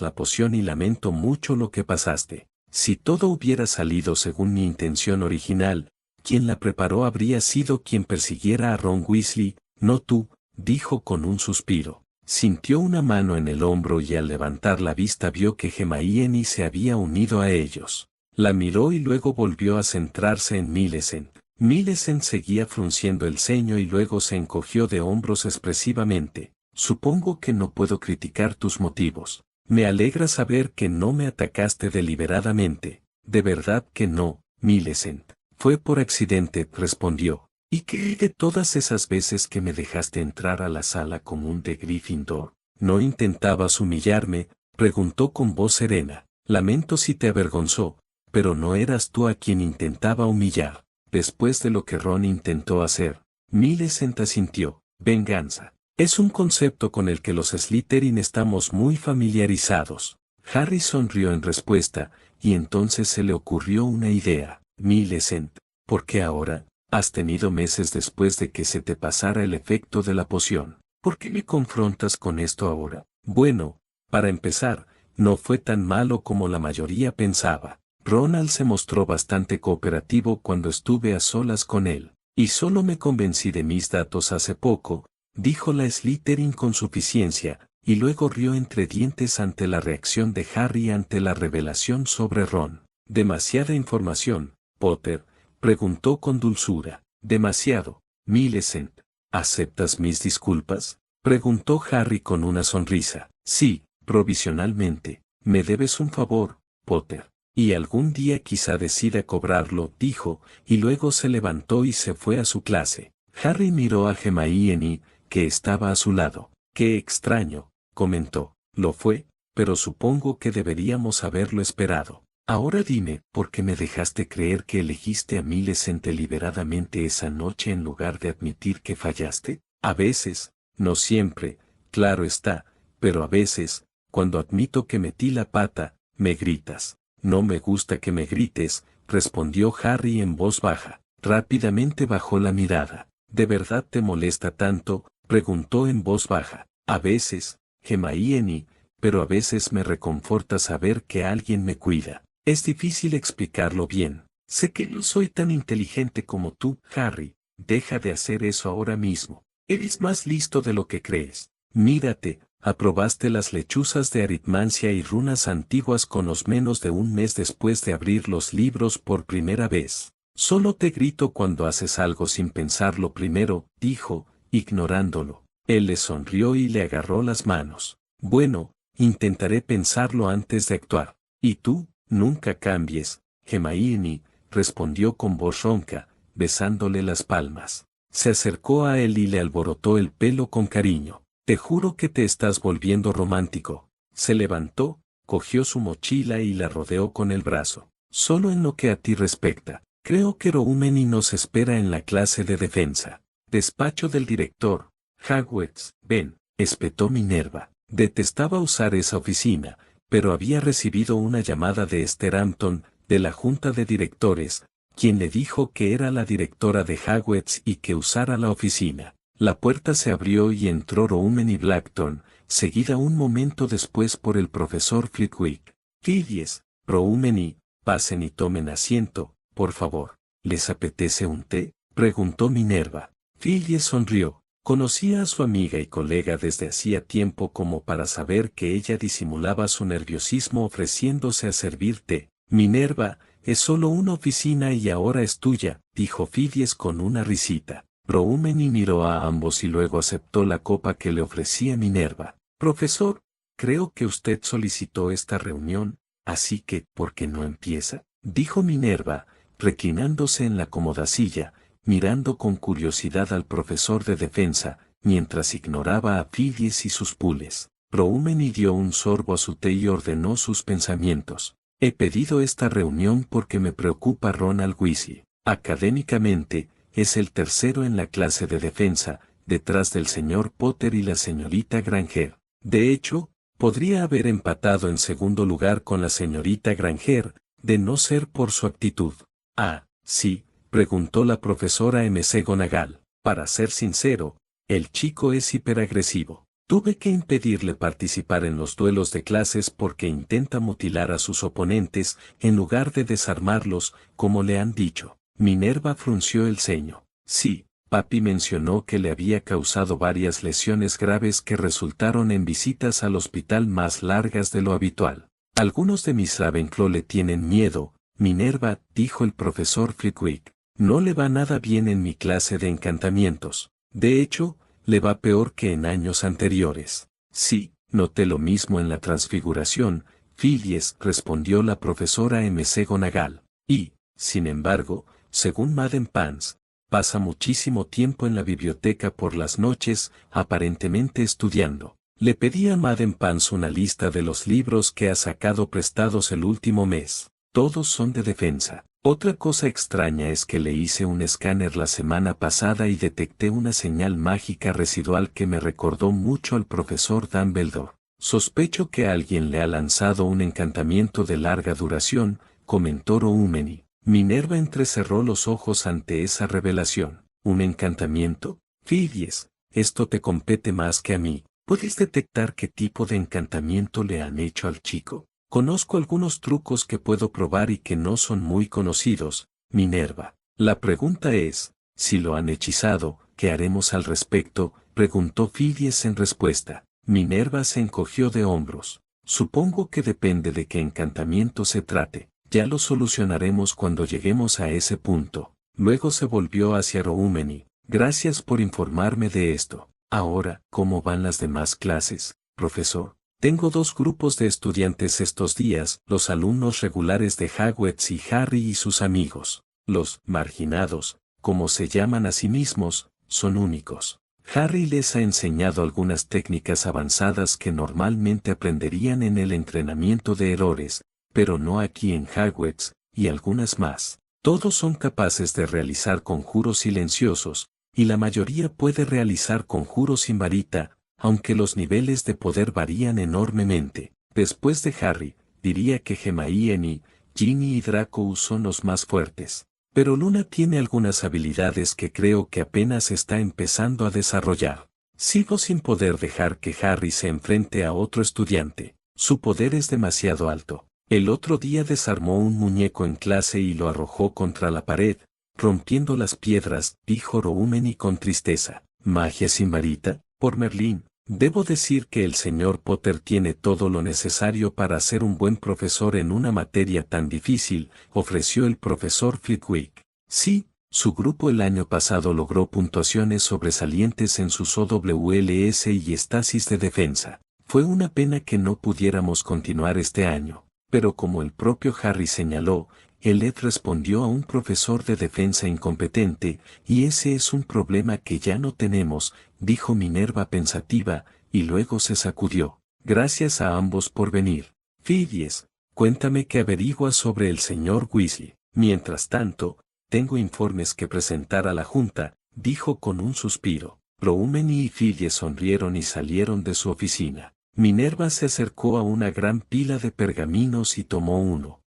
la poción y lamento mucho lo que pasaste. Si todo hubiera salido según mi intención original, quien la preparó habría sido quien persiguiera a Ron Weasley, no tú, dijo con un suspiro. Sintió una mano en el hombro y al levantar la vista vio que Hermione se había unido a ellos. La miró y luego volvió a centrarse en Millicent. Millicent seguía frunciendo el ceño y luego se encogió de hombros expresivamente. Supongo que no puedo criticar tus motivos. Me alegra saber que no me atacaste deliberadamente. De verdad que no, Millicent. Fue por accidente, respondió. ¿Y qué de todas esas veces que me dejaste entrar a la sala común de Gryffindor? ¿No intentabas humillarme?, preguntó con voz serena. Lamento si te avergonzó, pero no eras tú a quien intentaba humillar. Después de lo que Ron intentó hacer, Millicent asintió. Venganza. Es un concepto con el que los Slytherin estamos muy familiarizados. Harry sonrió en respuesta, y entonces se le ocurrió una idea. Millicent, ¿por qué ahora? Has tenido meses después de que se te pasara el efecto de la poción. ¿Por qué me confrontas con esto ahora? Bueno, para empezar, no fue tan malo como la mayoría pensaba. Ronald se mostró bastante cooperativo cuando estuve a solas con él, y solo me convencí de mis datos hace poco, dijo la Slytherin con suficiencia, y luego rió entre dientes ante la reacción de Harry ante la revelación sobre Ron. ¿Demasiada información, Potter?, preguntó con dulzura. Demasiado, Millicent. ¿Aceptas mis disculpas?, preguntó Harry con una sonrisa. Sí, provisionalmente. Me debes un favor, Potter. Y algún día quizá decida cobrarlo, dijo, y luego se levantó y se fue a su clase. Harry miró a Hermione, que estaba a su lado. Qué extraño, comentó. Lo fue, pero supongo que deberíamos haberlo esperado. Ahora dime, ¿por qué me dejaste creer que elegiste a Millicent deliberadamente esa noche en lugar de admitir que fallaste? A veces, no siempre, claro está, pero a veces, cuando admito que metí la pata, me gritas. No me gusta que me grites, respondió Harry en voz baja. Rápidamente bajó la mirada. ¿De verdad te molesta tanto?, preguntó en voz baja. A veces, Hermione, pero a veces me reconforta saber que alguien me cuida. Es difícil explicarlo bien. Sé que no soy tan inteligente como tú, Harry. Deja de hacer eso ahora mismo. Eres más listo de lo que crees. Mírate, aprobaste las lechuzas de aritmancia y runas antiguas con los menos de un mes después de abrir los libros por primera vez. Solo te grito cuando haces algo sin pensarlo primero, dijo, ignorándolo. Él le sonrió y le agarró las manos. Bueno, intentaré pensarlo antes de actuar. Y tú, nunca cambies, Hermione, respondió con voz ronca, besándole las palmas. Se acercó a él y le alborotó el pelo con cariño. Te juro que te estás volviendo romántico. Se levantó, cogió su mochila y la rodeó con el brazo. Solo en lo que a ti respecta. Creo que Roumeni nos espera en la clase de defensa. Despacho del director. Hogwarts, ven, espetó Minerva. Detestaba usar esa oficina, pero había recibido una llamada de Esther Hampton, de la junta de directores, quien le dijo que era la directora de Hogwarts y que usara la oficina. La puerta se abrió y entró Roumeni Blackthorn, seguida un momento después por el profesor Flitwick. Phileas, Roumeni, pasen y tomen asiento, por favor. ¿Les apetece un té?, preguntó Minerva. Phileas sonrió. Conocía a su amiga y colega desde hacía tiempo como para saber que ella disimulaba su nerviosismo ofreciéndose a servir té. Minerva, es solo una oficina y ahora es tuya, dijo Phileas con una risita. Roumeni miró a ambos y luego aceptó la copa que le ofrecía Minerva. Profesor, creo que usted solicitó esta reunión, así que, ¿por qué no empieza?, dijo Minerva, reclinándose en la cómoda silla, mirando con curiosidad al profesor de defensa, mientras ignoraba a Phileas y sus pules. Roumeni dio un sorbo a su té y ordenó sus pensamientos. He pedido esta reunión porque me preocupa Ronald Weasley. Académicamente, es el tercero en la clase de defensa, detrás del señor Potter y la señorita Granger. De hecho, podría haber empatado en segundo lugar con la señorita Granger, de no ser por su actitud. Ah, sí, preguntó la profesora McGonagall. Para ser sincero, el chico es hiperagresivo. Tuve que impedirle participar en los duelos de clases porque intenta mutilar a sus oponentes en lugar de desarmarlos, como le han dicho. Minerva frunció el ceño. Sí, papi mencionó que le había causado varias lesiones graves que resultaron en visitas al hospital más largas de lo habitual. Algunos de mis Ravenclaw le tienen miedo, Minerva, dijo el profesor Flitwick. No le va nada bien en mi clase de encantamientos. De hecho, le va peor que en años anteriores. Sí, noté lo mismo en la transfiguración, Phileas, respondió la profesora McGonagall. Y, sin embargo, según Madame Pans, pasa muchísimo tiempo en la biblioteca por las noches, aparentemente estudiando. Le pedí a Madame Pans una lista de los libros que ha sacado prestados el último mes. Todos son de defensa. Otra cosa extraña es que le hice un escáner la semana pasada y detecté una señal mágica residual que me recordó mucho al profesor Dumbledore. Sospecho que alguien le ha lanzado un encantamiento de larga duración, comentó Roumeni. Minerva entrecerró los ojos ante esa revelación. ¿Un encantamiento? Phileas, esto te compete más que a mí. ¿Puedes detectar qué tipo de encantamiento le han hecho al chico? Conozco algunos trucos que puedo probar y que no son muy conocidos, Minerva. La pregunta es, si lo han hechizado, ¿qué haremos al respecto?, preguntó Phileas en respuesta. Minerva se encogió de hombros. Supongo que depende de qué encantamiento se trate. Ya lo solucionaremos cuando lleguemos a ese punto. Luego se volvió hacia Roumeni. Gracias por informarme de esto. Ahora, ¿cómo van las demás clases, profesor? Tengo 2 grupos de estudiantes estos días, los alumnos regulares de Hogwarts y Harry y sus amigos. Los marginados, como se llaman a sí mismos, son únicos. Harry les ha enseñado algunas técnicas avanzadas que normalmente aprenderían en el entrenamiento de errores, pero no aquí en Hogwarts, y algunas más. Todos son capaces de realizar conjuros silenciosos, y la mayoría puede realizar conjuros sin varita, aunque los niveles de poder varían enormemente. Después de Harry, diría que Hermione, Ginny y Draco son los más fuertes. Pero Luna tiene algunas habilidades que creo que apenas está empezando a desarrollar. Sigo sin poder dejar que Harry se enfrente a otro estudiante. Su poder es demasiado alto. El otro día desarmó un muñeco en clase y lo arrojó contra la pared, rompiendo las piedras, dijo Roumeni con tristeza. ¿Magia sin varita? Por Merlín, debo decir que el señor Potter tiene todo lo necesario para ser un buen profesor en una materia tan difícil, ofreció el profesor Flitwick. Sí, su grupo el año pasado logró puntuaciones sobresalientes en sus OWLS y estasis de defensa. Fue una pena que no pudiéramos continuar este año, pero como el propio Harry señaló, el Ed respondió a un profesor de defensa incompetente, y ese es un problema que ya no tenemos, dijo Minerva pensativa, y luego se sacudió. Gracias a ambos por venir. Phileas, cuéntame qué averiguas sobre el señor Weasley. Mientras tanto, tengo informes que presentar a la Junta, dijo con un suspiro. Roumeny y Phileas sonrieron y salieron de su oficina. Minerva se acercó a una gran pila de pergaminos y tomó uno.